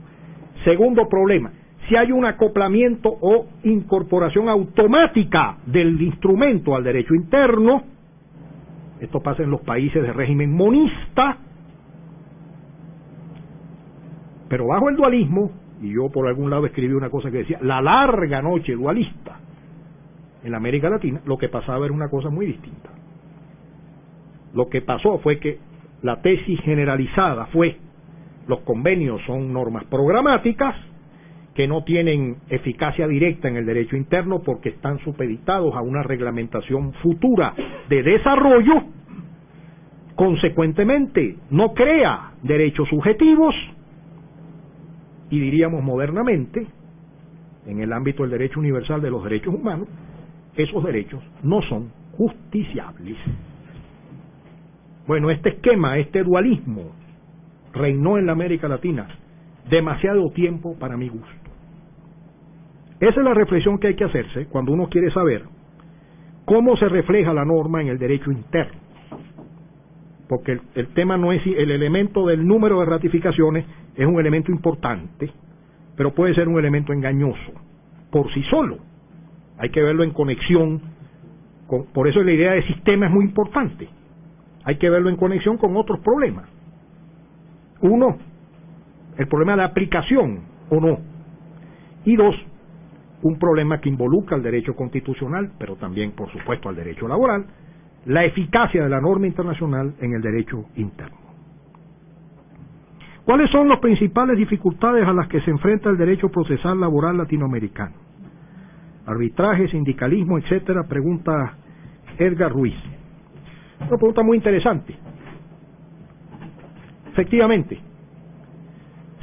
Segundo problema, si hay un acoplamiento o incorporación automática del instrumento al derecho interno. Esto pasa en los países de régimen monista, pero bajo el dualismo, y yo por algún lado escribí una cosa que decía, la larga noche dualista en la América Latina, lo que pasaba era una cosa muy distinta. Lo que pasó fue que la tesis generalizada fue, los convenios son normas programáticas que no tienen eficacia directa en el derecho interno porque están supeditados a una reglamentación futura de desarrollo, consecuentemente no crea derechos subjetivos y diríamos modernamente, en el ámbito del derecho universal de los derechos humanos, esos derechos no son justiciables. Bueno, este esquema, este dualismo, reinó en la América Latina demasiado tiempo para mi gusto. Esa es la reflexión que hay que hacerse cuando uno quiere saber cómo se refleja la norma en el derecho interno. Porque el tema no es, el elemento del número de ratificaciones es un elemento importante, pero puede ser un elemento engañoso por sí solo. Hay que verlo en conexión con, por eso la idea de sistema es muy importante. Hay que verlo en conexión con otros problemas. Uno, el problema de aplicación o no. Y dos, un problema que involucra al derecho constitucional, pero también, por supuesto, al derecho laboral, la eficacia de la norma internacional en el derecho interno. ¿Cuáles son las principales dificultades a las que se enfrenta el derecho procesal laboral latinoamericano? Arbitraje, sindicalismo, etcétera, pregunta Edgar Ruiz. Una pregunta muy interesante. Efectivamente,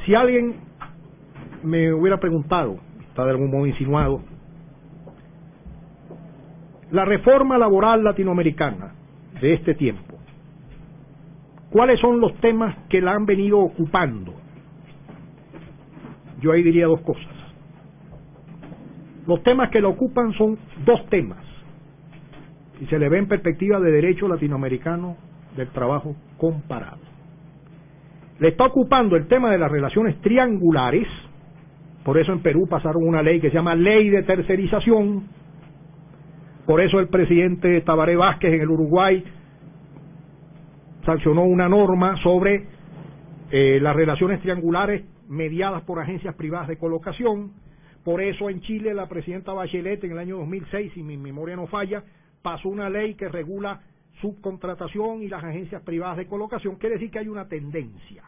si alguien me hubiera preguntado, está de algún modo insinuado, la reforma laboral latinoamericana de este tiempo, ¿cuáles son los temas que la han venido ocupando? Yo ahí diría dos cosas. Los temas que la ocupan son dos temas, y se le ve en perspectiva de derecho latinoamericano del trabajo comparado. Le está ocupando el tema de las relaciones triangulares, por eso en Perú pasaron una ley que se llama Ley de Tercerización, por eso el presidente Tabaré Vázquez en el Uruguay sancionó una norma sobre las relaciones triangulares mediadas por agencias privadas de colocación. Por eso en Chile la presidenta Bachelet en el año 2006, si mi memoria no falla, pasó una ley que regula subcontratación y las agencias privadas de colocación. Quiere decir que hay una tendencia.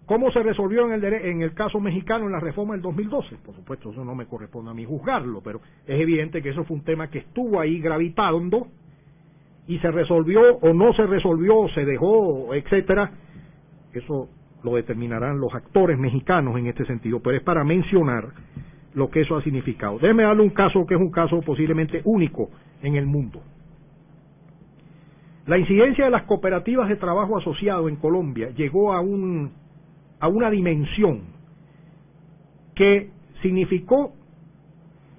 ¿Cómo se resolvió en el caso mexicano en la reforma del 2012? Por supuesto, eso no me corresponde a mí juzgarlo, pero es evidente que eso fue un tema que estuvo ahí gravitando y se resolvió o no se resolvió, se dejó, etcétera. Eso lo determinarán los actores mexicanos en este sentido, pero es para mencionar lo que eso ha significado. Déjeme darle un caso que es un caso posiblemente único en el mundo. La incidencia de las cooperativas de trabajo asociado en Colombia llegó a una dimensión que significó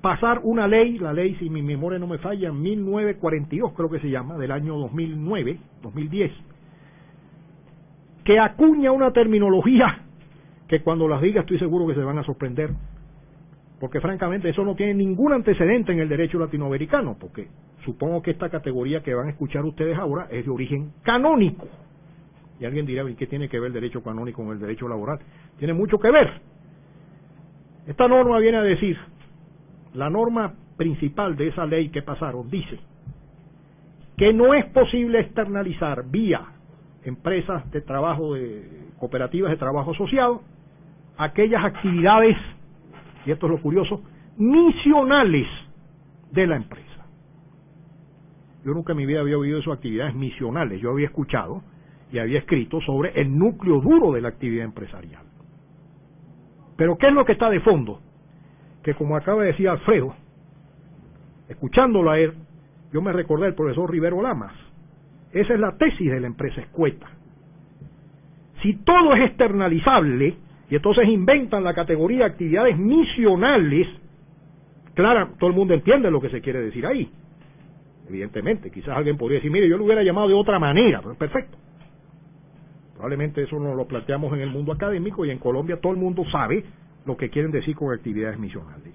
pasar una ley, la ley, si mi memoria no me falla, 1942 creo que se llama, del año 2009, 2010, que acuña una terminología que cuando las diga estoy seguro que se van a sorprender, porque francamente eso no tiene ningún antecedente en el derecho latinoamericano, porque supongo que esta categoría que van a escuchar ustedes ahora es de origen canónico. Y alguien dirá, ¿y qué tiene que ver el derecho canónico con el derecho laboral? Tiene mucho que ver. Esta norma viene a decir, la norma principal de esa ley que pasaron dice que no es posible externalizar vía empresas de trabajo, cooperativas de trabajo asociado, aquellas actividades, y esto es lo curioso, misionales de la empresa. Yo nunca en mi vida había oído esas actividades misionales, yo había escuchado y había escrito sobre el núcleo duro de la actividad empresarial. Pero ¿qué es lo que está de fondo? Que como acaba de decir Alfredo, escuchándolo a él, yo me recordé del profesor Rivero Lamas. Esa es la tesis de la empresa escueta. Si todo es externalizable, y entonces inventan la categoría de actividades misionales, claro, todo el mundo entiende lo que se quiere decir ahí. Evidentemente, quizás alguien podría decir, mire, yo lo hubiera llamado de otra manera, pero perfecto. Probablemente eso nos lo planteamos en el mundo académico y en Colombia todo el mundo sabe lo que quieren decir con actividades misionales.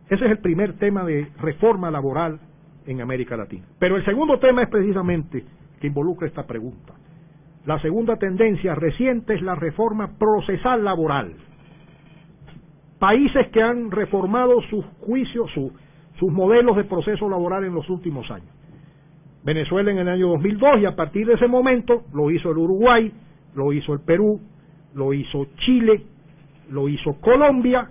Ese es el primer tema de reforma laboral en América Latina. Pero el segundo tema es precisamente que involucra esta pregunta. La segunda tendencia reciente es la reforma procesal laboral. Países que han reformado sus juicios, sus modelos de proceso laboral en los últimos años. Venezuela en el año 2002 y a partir de ese momento lo hizo el Uruguay, lo hizo el Perú, lo hizo Chile, lo hizo Colombia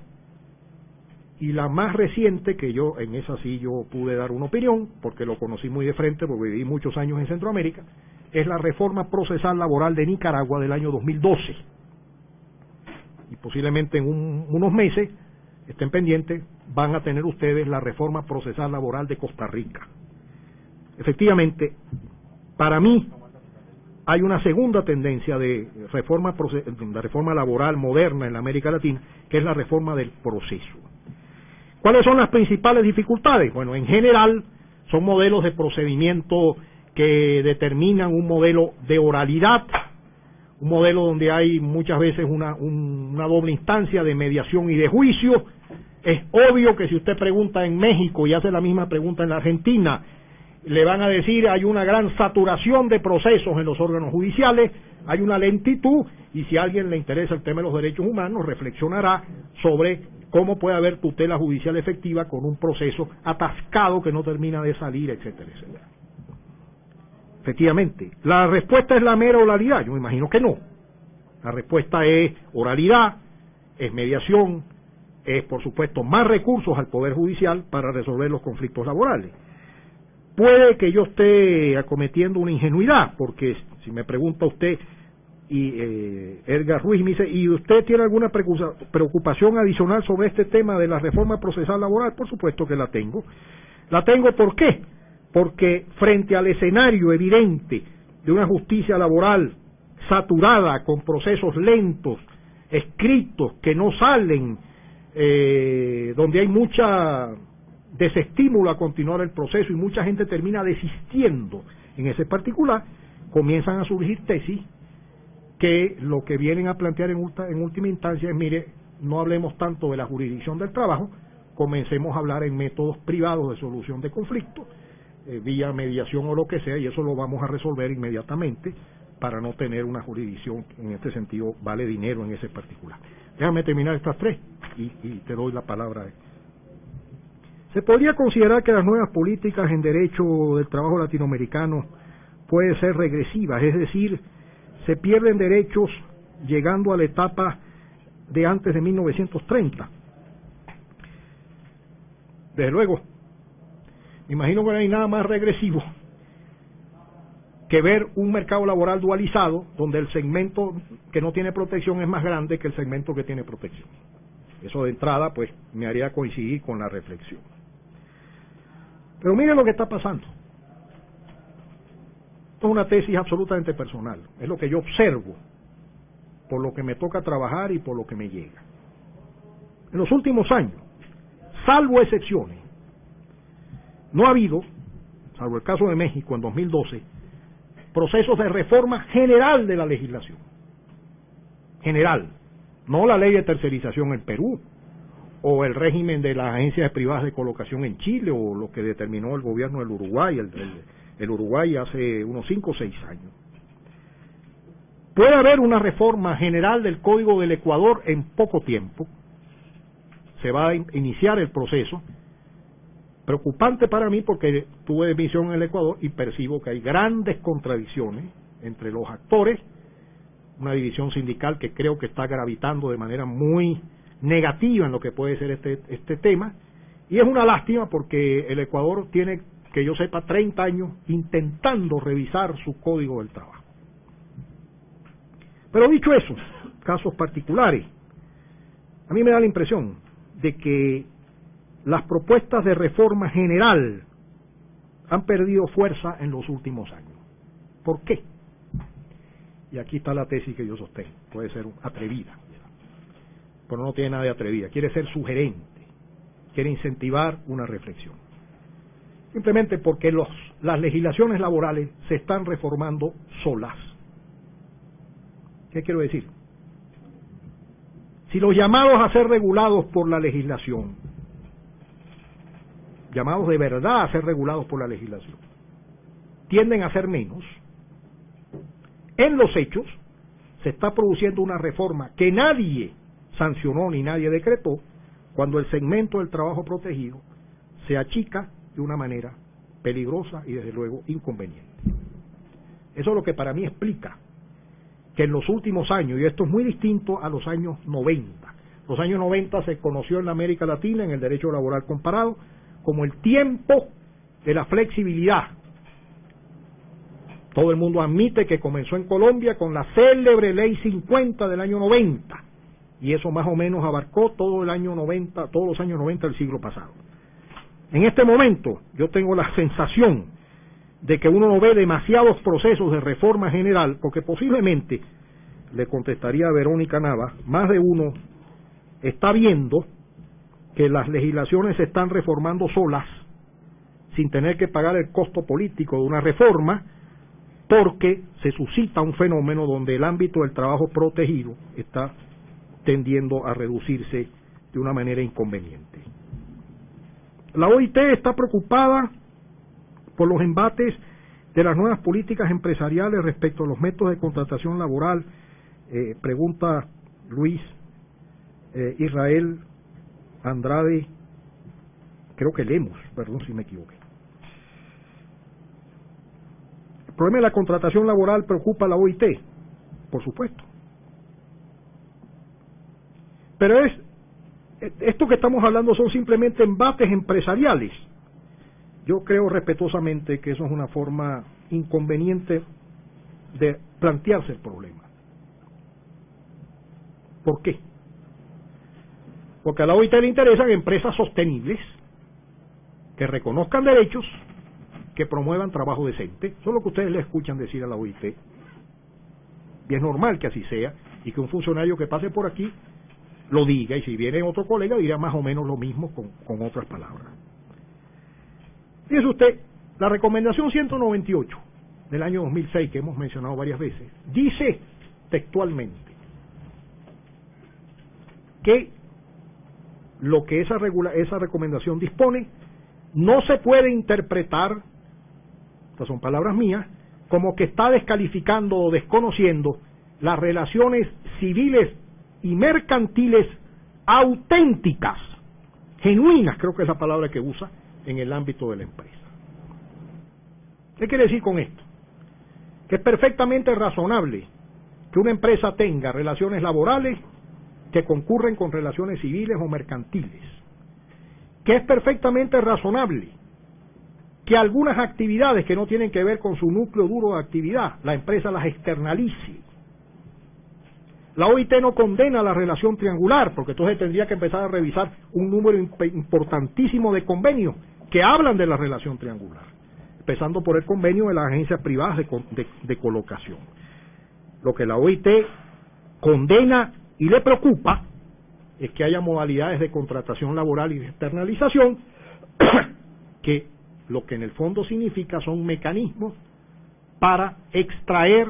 y la más reciente, que yo en esa sí yo pude dar una opinión porque lo conocí muy de frente porque viví muchos años en Centroamérica, es la reforma procesal laboral de Nicaragua del año 2012. Y posiblemente en unos meses, estén pendientes, van a tener ustedes la reforma procesal laboral de Costa Rica. Efectivamente, para mí hay una segunda tendencia de reforma laboral moderna en la América Latina, que es la reforma del proceso. ¿Cuáles son las principales dificultades? Bueno, en general son modelos de procedimiento que determinan un modelo de oralidad, un modelo donde hay muchas veces una doble instancia de mediación y de juicio. Es obvio que si usted pregunta en México y hace la misma pregunta en la Argentina, le van a decir hay una gran saturación de procesos en los órganos judiciales, hay una lentitud, y si a alguien le interesa el tema de los derechos humanos, reflexionará sobre cómo puede haber tutela judicial efectiva con un proceso atascado que no termina de salir, etcétera, etcétera. Efectivamente, ¿la respuesta es la mera oralidad? Yo me imagino que no. La respuesta es oralidad, es mediación, es por supuesto más recursos al Poder Judicial para resolver los conflictos laborales. Puede que yo esté acometiendo una ingenuidad, porque si me pregunta usted, y Edgar Ruiz me dice, ¿y usted tiene alguna preocupación adicional sobre este tema de la reforma procesal laboral? Por supuesto que la tengo. ¿La tengo por qué? Porque frente al escenario evidente de una justicia laboral saturada con procesos lentos, escritos, que no salen, donde hay mucha desestímulo a continuar el proceso y mucha gente termina desistiendo en ese particular, comienzan a surgir tesis que lo que vienen a plantear en última instancia es, mire, no hablemos tanto de la jurisdicción del trabajo, comencemos a hablar en métodos privados de solución de conflictos, vía mediación o lo que sea, y eso lo vamos a resolver inmediatamente para no tener una jurisdicción que en este sentido vale dinero en ese particular. Déjame terminar estas tres y te doy la palabra. Se podría considerar que las nuevas políticas en derecho del trabajo latinoamericano pueden ser regresivas, es decir, se pierden derechos llegando a la etapa de antes de 1930. Desde luego, me imagino que no hay nada más regresivo que ver un mercado laboral dualizado donde el segmento que no tiene protección es más grande que el segmento que tiene protección. Eso de entrada pues me haría coincidir con la reflexión. Pero miren lo que está pasando. Esto es una tesis absolutamente personal, es lo que yo observo, por lo que me toca trabajar y por lo que me llega. En los últimos años, salvo excepciones, no ha habido, salvo el caso de México en 2012, procesos de reforma general de la legislación. General, no la ley de tercerización en Perú, o el régimen de las agencias privadas de colocación en Chile, o lo que determinó el gobierno del Uruguay, el Uruguay hace unos 5 o 6 años. Puede haber una reforma general del Código del Ecuador en poco tiempo, se va a iniciar el proceso, preocupante para mí porque tuve misión en el Ecuador y percibo que hay grandes contradicciones entre los actores, una división sindical que creo que está gravitando de manera muy negativa en lo que puede ser este tema, y es una lástima porque el Ecuador tiene, que yo sepa, 30 años intentando revisar su Código del Trabajo. Pero dicho eso, casos particulares, a mí me da la impresión de que las propuestas de reforma general han perdido fuerza en los últimos años. ¿Por qué? Y aquí está la tesis que yo sostengo. Puede ser atrevida, pero no tiene nada de atrevida. Quiere ser sugerente, quiere incentivar una reflexión. Simplemente porque las legislaciones laborales se están reformando solas. ¿Qué quiero decir? Si los llamados a ser regulados por la legislación, llamados de verdad a ser regulados por la legislación, tienden a ser menos, en los hechos se está produciendo una reforma que nadie sancionó ni nadie decretó cuando el segmento del trabajo protegido se achica de una manera peligrosa y desde luego inconveniente. Eso es lo que para mí explica que en los últimos años, y esto es muy distinto a los años 90, los años 90 se conoció en la América Latina en el derecho laboral comparado como el tiempo de la flexibilidad, Todo el mundo admite que comenzó en Colombia con la célebre Ley 50 del año 90, y eso más o menos abarcó todo el año 90, todos los años 90 del siglo pasado. En este momento yo tengo la sensación de que uno no ve demasiados procesos de reforma general, porque posiblemente, le contestaría a Verónica Nava, más de uno está viendo que las legislaciones se están reformando solas, sin tener que pagar el costo político de una reforma, porque se suscita un fenómeno donde el ámbito del trabajo protegido está tendiendo a reducirse de una manera inconveniente. La OIT está preocupada por los embates de las nuevas políticas empresariales respecto a los métodos de contratación laboral. Pregunta Luis Israel Andrade, creo que Lemos, perdón si me equivoqué. ¿El problema de la contratación laboral preocupa a la OIT? Por supuesto. Pero esto que estamos hablando son simplemente embates empresariales. Yo creo respetuosamente que eso es una forma inconveniente de plantearse el problema. ¿Por qué? Porque a la OIT le interesan empresas sostenibles, que reconozcan derechos, que promuevan trabajo decente. Eso es lo que ustedes le escuchan decir a la OIT. Y es normal que así sea, y que un funcionario que pase por aquí lo diga, y si viene otro colega dirá más o menos lo mismo con otras palabras. Fíjese usted, la recomendación 198 del año 2006, que hemos mencionado varias veces, dice textualmente que lo que esa recomendación dispone no se puede interpretar, estas son palabras mías, como que está descalificando o desconociendo las relaciones civiles y mercantiles auténticas, genuinas, creo que es la palabra que usa, en el ámbito de la empresa. ¿Qué quiere decir con esto? Que es perfectamente razonable que una empresa tenga relaciones laborales que concurren con relaciones civiles o mercantiles, que es perfectamente razonable que algunas actividades que no tienen que ver con su núcleo duro de actividad, la empresa las externalice. La OIT no condena la relación triangular, porque entonces tendría que empezar a revisar un número importantísimo de convenios que hablan de la relación triangular, empezando por el convenio de las agencias privadas de colocación. Lo que la OIT condena y le preocupa es que haya modalidades de contratación laboral y de externalización que lo que en el fondo significa son mecanismos para extraer,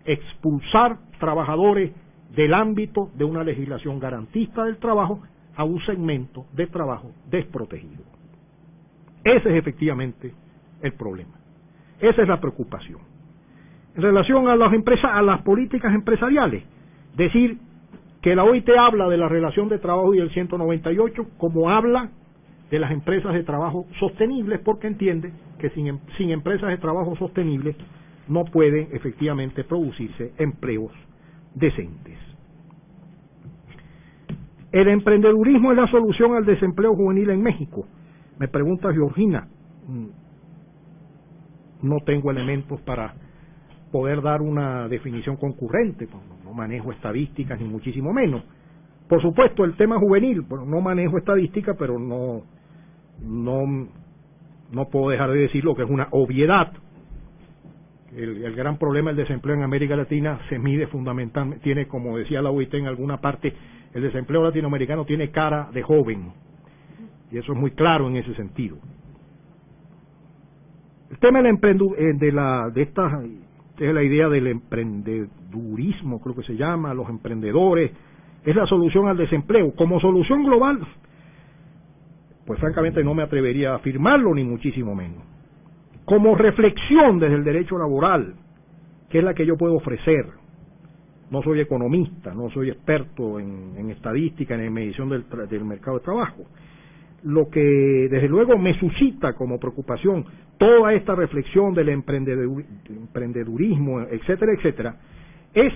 expulsar trabajadores del ámbito de una legislación garantista del trabajo a un segmento de trabajo desprotegido. Ese es efectivamente el problema. Esa es la preocupación. En relación a las empresas, a las políticas empresariales, decir que la OIT habla de la relación de trabajo y del 198 como habla de las empresas de trabajo sostenibles, porque entiende que sin empresas de trabajo sostenibles no pueden efectivamente producirse empleos decentes. ¿El emprendedurismo es la solución al desempleo juvenil en México? Me pregunta Georgina. No tengo elementos para poder dar una definición concurrente, no manejo estadísticas ni muchísimo menos. Por supuesto, el tema juvenil, bueno, no manejo estadística, pero no puedo dejar de decir lo que es una obviedad. El gran problema del desempleo en América Latina se mide fundamentalmente, tiene, como decía la OIT en alguna parte, el desempleo latinoamericano tiene cara de joven, y eso es muy claro en ese sentido. El tema de la idea del emprendedurismo, creo que se llama, los emprendedores, es la solución al desempleo. Como solución global, pues francamente no me atrevería a afirmarlo, ni muchísimo menos. Como reflexión desde el derecho laboral, que es la que yo puedo ofrecer, no soy economista, no soy experto en estadística, en medición del mercado de trabajo. Lo que desde luego me suscita como preocupación toda esta reflexión del emprendedurismo, etcétera, etcétera, es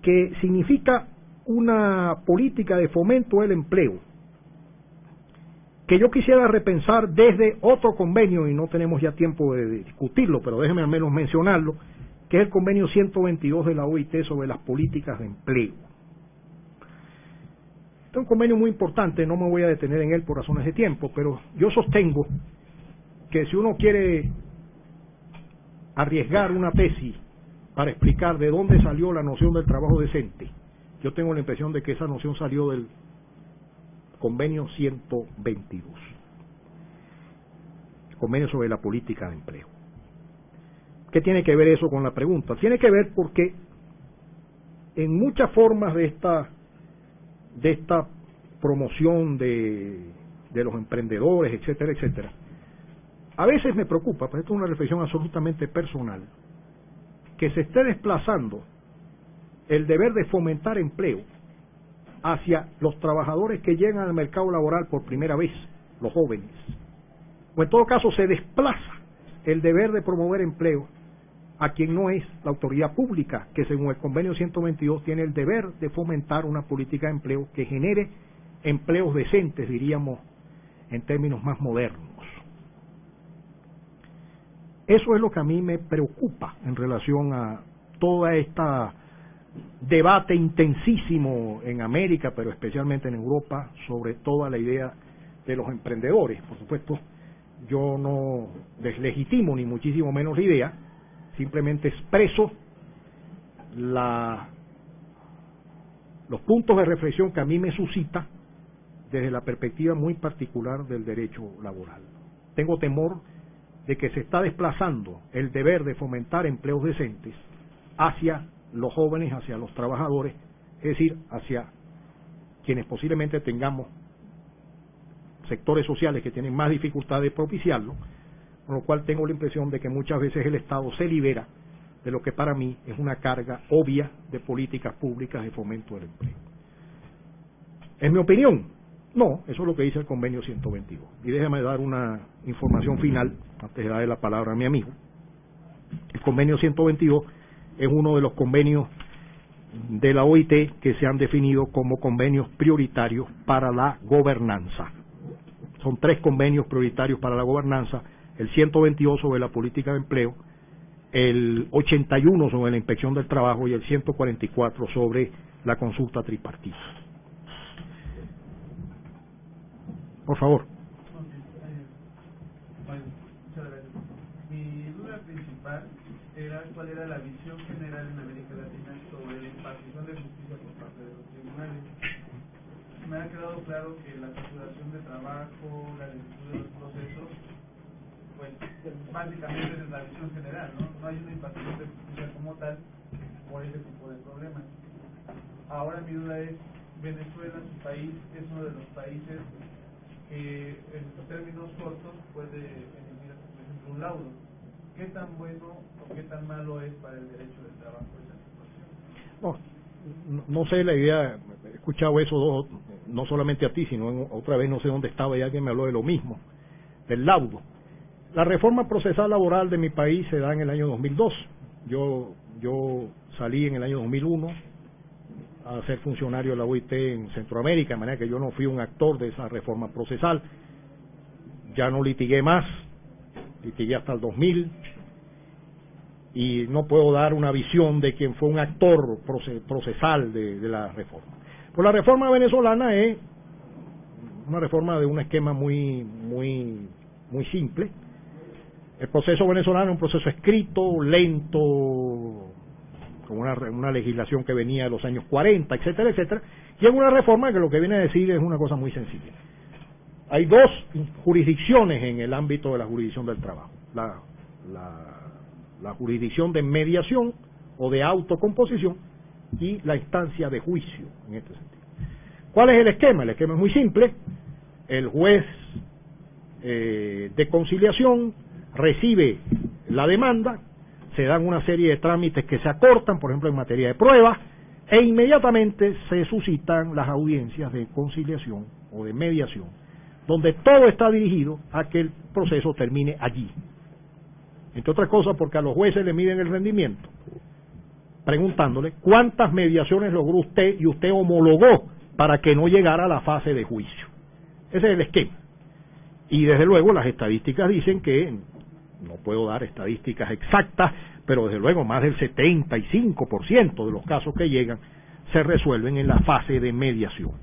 que significa una política de fomento del empleo que yo quisiera repensar desde otro convenio, y no tenemos ya tiempo de discutirlo, pero déjeme al menos mencionarlo, que es el convenio 122 de la OIT sobre las políticas de empleo. Este es un convenio muy importante, no me voy a detener en él por razones de tiempo, pero yo sostengo que si uno quiere arriesgar una tesis para explicar de dónde salió la noción del trabajo decente, yo tengo la impresión de que esa noción salió del convenio 122, el convenio sobre la política de empleo. ¿Qué tiene que ver eso con la pregunta? Tiene que ver porque en muchas formas de esta promoción de los emprendedores, etcétera, etcétera, a veces me preocupa, pues esto es una reflexión absolutamente personal, que se esté desplazando el deber de fomentar empleo hacia los trabajadores que llegan al mercado laboral por primera vez, los jóvenes. O en todo caso se desplaza el deber de promover empleo a quien no es la autoridad pública, que según el convenio 122 tiene el deber de fomentar una política de empleo que genere empleos decentes, diríamos en términos más modernos. Eso es lo que a mí me preocupa en relación a toda esta debate intensísimo en América, pero especialmente en Europa, sobre toda la idea de los emprendedores. Por supuesto, yo no deslegitimo ni muchísimo menos la idea, simplemente expreso los puntos de reflexión que a mí me suscita desde la perspectiva muy particular del derecho laboral. Tengo temor de que se está desplazando el deber de fomentar empleos decentes hacia los jóvenes, hacia los trabajadores, es decir, hacia quienes posiblemente tengamos sectores sociales que tienen más dificultad de propiciarlo, con lo cual tengo la impresión de que muchas veces el Estado se libera de lo que para mí es una carga obvia de políticas públicas de fomento del empleo. ¿Es mi opinión? No, eso es lo que dice el convenio 122. Y déjame dar una información final, antes de darle la palabra a mi amigo. El convenio 122 es uno de los convenios de la OIT que se han definido como convenios prioritarios para la gobernanza. Son 3 convenios prioritarios para la gobernanza: el 122 sobre la política de empleo, el 81 sobre la inspección del trabajo y el 144 sobre la consulta tripartita. Por favor. Muchas gracias. Mi duda principal era cuál era la visión general en América Latina sobre la impartición de justicia por parte de los tribunales. Me ha quedado claro que la saturación de trabajo, la lentitud de los procesos, pues básicamente es la visión general, ¿no? No hay una impartición de justicia como tal por ese tipo de problemas. Ahora mi duda es, Venezuela, su país, es uno de los países que en términos cortos puede emitir, por ejemplo, un laudo. ¿Qué tan bueno o qué tan malo es para el derecho del trabajo esa situación? No sé la idea, he escuchado eso no solamente a ti, sino otra vez no sé dónde estaba y alguien me habló de lo mismo, del laudo. La reforma procesal laboral de mi país se da en el año 2002. Yo salí en el año 2001 a ser funcionario de la OIT en Centroamérica, de manera que yo no fui un actor de esa reforma procesal. Ya no litigué más, litigué hasta el 2000, y no puedo dar una visión de quien fue un actor procesal de la reforma. Pues la reforma venezolana es una reforma de un esquema muy simple. El proceso venezolano es un proceso escrito, lento, con una legislación que venía de los años 40, etcétera, etcétera, y es una reforma que lo que viene a decir es una cosa muy sencilla. Hay 2 jurisdicciones en el ámbito de la jurisdicción del trabajo: la jurisdicción de mediación o de autocomposición y la instancia de juicio, en este sentido. ¿Cuál es el esquema? El esquema es muy simple. El juez de conciliación recibe la demanda, se dan una serie de trámites que se acortan, por ejemplo en materia de pruebas, e inmediatamente se suscitan las audiencias de conciliación o de mediación, donde todo está dirigido a que el proceso termine allí. Entre otras cosas porque a los jueces le miden el rendimiento, preguntándole cuántas mediaciones logró usted y usted homologó para que no llegara a la fase de juicio. Ese es el esquema. Y desde luego las estadísticas dicen que, no puedo dar estadísticas exactas, pero desde luego más del 75% de los casos que llegan se resuelven en la fase de mediación,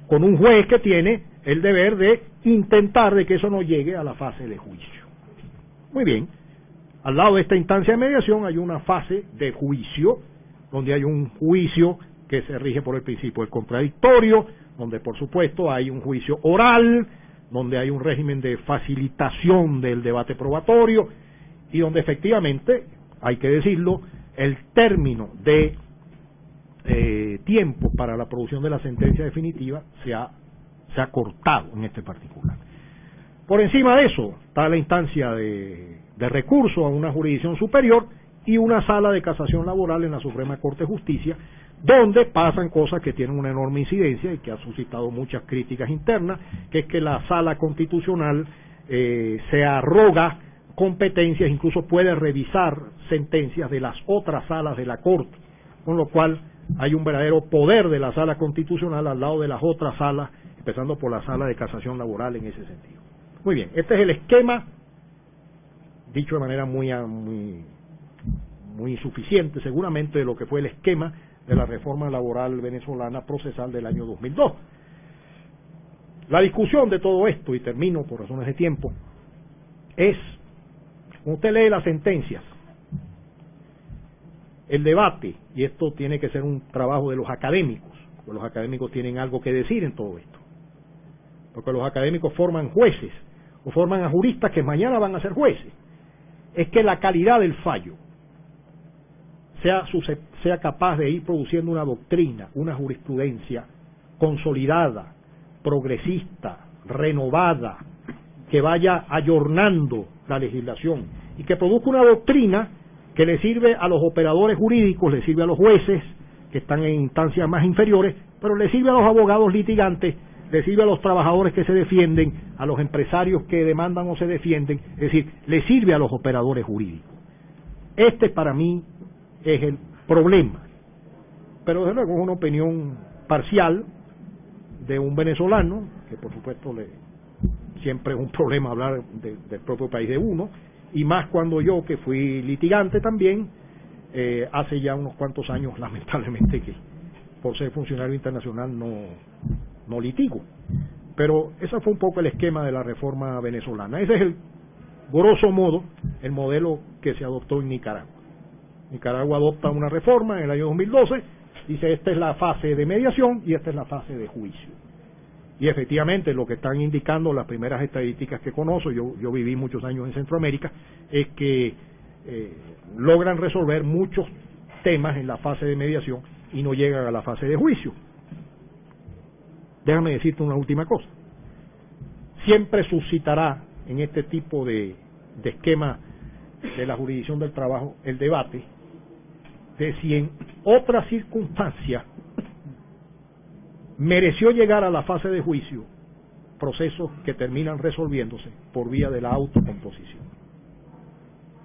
con un juez que tiene el deber de intentar de que eso no llegue a la fase de juicio. Muy bien, al lado de esta instancia de mediación hay una fase de juicio, donde hay un juicio que se rige por el principio del contradictorio, donde por supuesto hay un juicio oral, donde hay un régimen de facilitación del debate probatorio y donde efectivamente, hay que decirlo, el término de tiempo para la producción de la sentencia definitiva se ha cortado en este particular. Por encima de eso está la instancia de recurso a una jurisdicción superior y una sala de casación laboral en la Suprema Corte de Justicia, donde pasan cosas que tienen una enorme incidencia y que ha suscitado muchas críticas internas, que es que la sala constitucional se arroga competencias, incluso puede revisar sentencias de las otras salas de la Corte, con lo cual hay un verdadero poder de la sala constitucional al lado de las otras salas, empezando por la sala de casación laboral en ese sentido. Muy bien, este es el esquema, dicho de manera muy insuficiente seguramente, de lo que fue el esquema de la reforma laboral venezolana procesal del año 2002. La discusión de todo esto, y termino por razones de tiempo, es, cuando usted lee las sentencias, el debate, y esto tiene que ser un trabajo de los académicos, porque los académicos tienen algo que decir en todo esto, porque los académicos forman jueces, o forman a juristas que mañana van a ser jueces, es que la calidad del fallo sea capaz de ir produciendo una doctrina, una jurisprudencia consolidada, progresista, renovada, que vaya ayornando la legislación y que produzca una doctrina que le sirve a los operadores jurídicos, le sirve a los jueces que están en instancias más inferiores, pero le sirve a los abogados litigantes, le sirve a los trabajadores que se defienden, a los empresarios que demandan o se defienden, es decir, le sirve a los operadores jurídicos. Este para mí es el problema, pero desde luego es una opinión parcial de un venezolano, que por supuesto siempre es un problema hablar del propio país de uno, y más cuando yo, que fui litigante también, hace ya unos cuantos años, lamentablemente, que por ser funcionario internacional no litigo. Pero ese fue un poco el esquema de la reforma venezolana. Ese es el, grosso modo, el modelo que se adoptó en Nicaragua. Nicaragua adopta una reforma en el año 2012, dice esta es la fase de mediación y esta es la fase de juicio. Y efectivamente lo que están indicando las primeras estadísticas que conozco, yo viví muchos años en Centroamérica, es que logran resolver muchos temas en la fase de mediación y no llegan a la fase de juicio. Déjame decirte una última cosa. Siempre suscitará en este tipo de esquema de la jurisdicción del trabajo el debate de si en otras circunstancias mereció llegar a la fase de juicio procesos que terminan resolviéndose por vía de la autocomposición.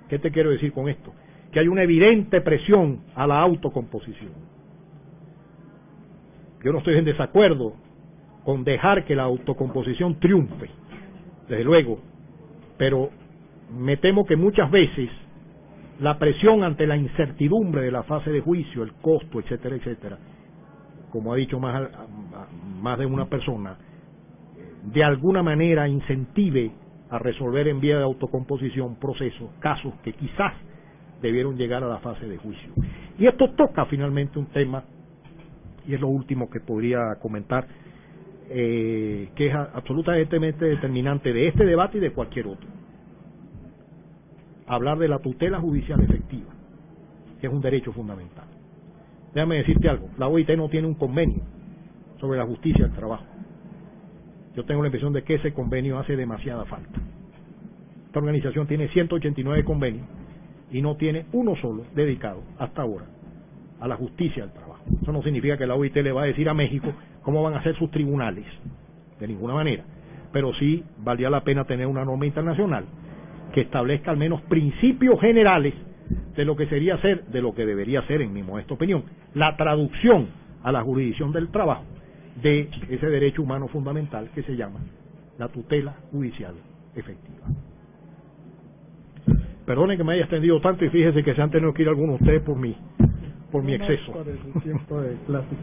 ¿Qué te quiero decir con esto? Que hay una evidente presión a la autocomposición. Yo no estoy en desacuerdo con dejar que la autocomposición triunfe, desde luego, pero me temo que muchas veces la presión ante la incertidumbre de la fase de juicio, el costo, etcétera, etcétera, como ha dicho más de una persona, de alguna manera incentive a resolver en vía de autocomposición procesos, casos que quizás debieron llegar a la fase de juicio. Y esto toca finalmente un tema, y es lo último que podría comentar, que es absolutamente determinante de este debate y de cualquier otro. Hablar de la tutela judicial efectiva, que es un derecho fundamental. Déjame decirte algo, la OIT no tiene un convenio sobre la justicia del trabajo. Yo tengo la impresión de que ese convenio hace demasiada falta. Esta organización tiene 189 convenios y no tiene uno solo dedicado hasta ahora a la justicia del trabajo. Eso no significa que la OIT le va a decir a México cómo van a ser sus tribunales, de ninguna manera, pero sí valdría la pena tener una norma internacional que establezca al menos principios generales de lo que sería ser, de lo que debería ser, en mi modesta opinión, la traducción a la jurisdicción del trabajo de ese derecho humano fundamental que se llama la tutela judicial efectiva. Perdone que me haya extendido tanto y fíjese que se han tenido que ir algunos de ustedes por mi exceso. Por el tiempo de clase.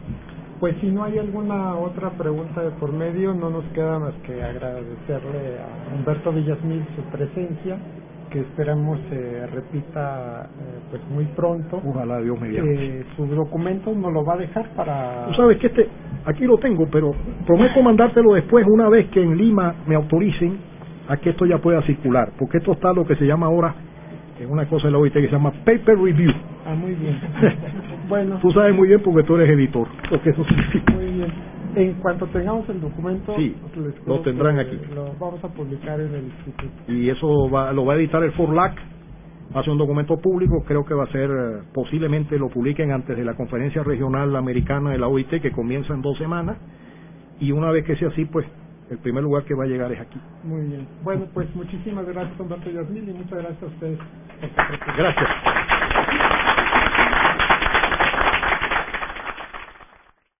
Pues si no hay alguna otra pregunta de por medio, no nos queda más que agradecerle a Humberto Villasmil su presencia, que esperamos se repita pues muy pronto. Ojalá Dios mediante. Su documento nos lo va a dejar para... Tú sabes que aquí lo tengo, pero prometo mandártelo después una vez que en Lima me autoricen a que esto ya pueda circular, porque esto está lo que se llama ahora, en una cosa de la OIT que se llama Paper Review. Ah, muy bien. Bueno. Tú sabes muy bien porque tú eres editor, lo que eso significa. Muy bien. En cuanto tengamos el documento, sí, lo tendrán aquí. Lo vamos a publicar en el instituto. Y eso lo va a editar el FORLAC, va a ser un documento público, creo que va a ser, posiblemente lo publiquen antes de la conferencia regional americana de la OIT, que comienza en 2 semanas, y una vez que sea así, pues, el primer lugar que va a llegar es aquí. Muy bien. Bueno, pues muchísimas gracias, Humberto Villasmil, y muchas gracias a ustedes por su presencia. Gracias.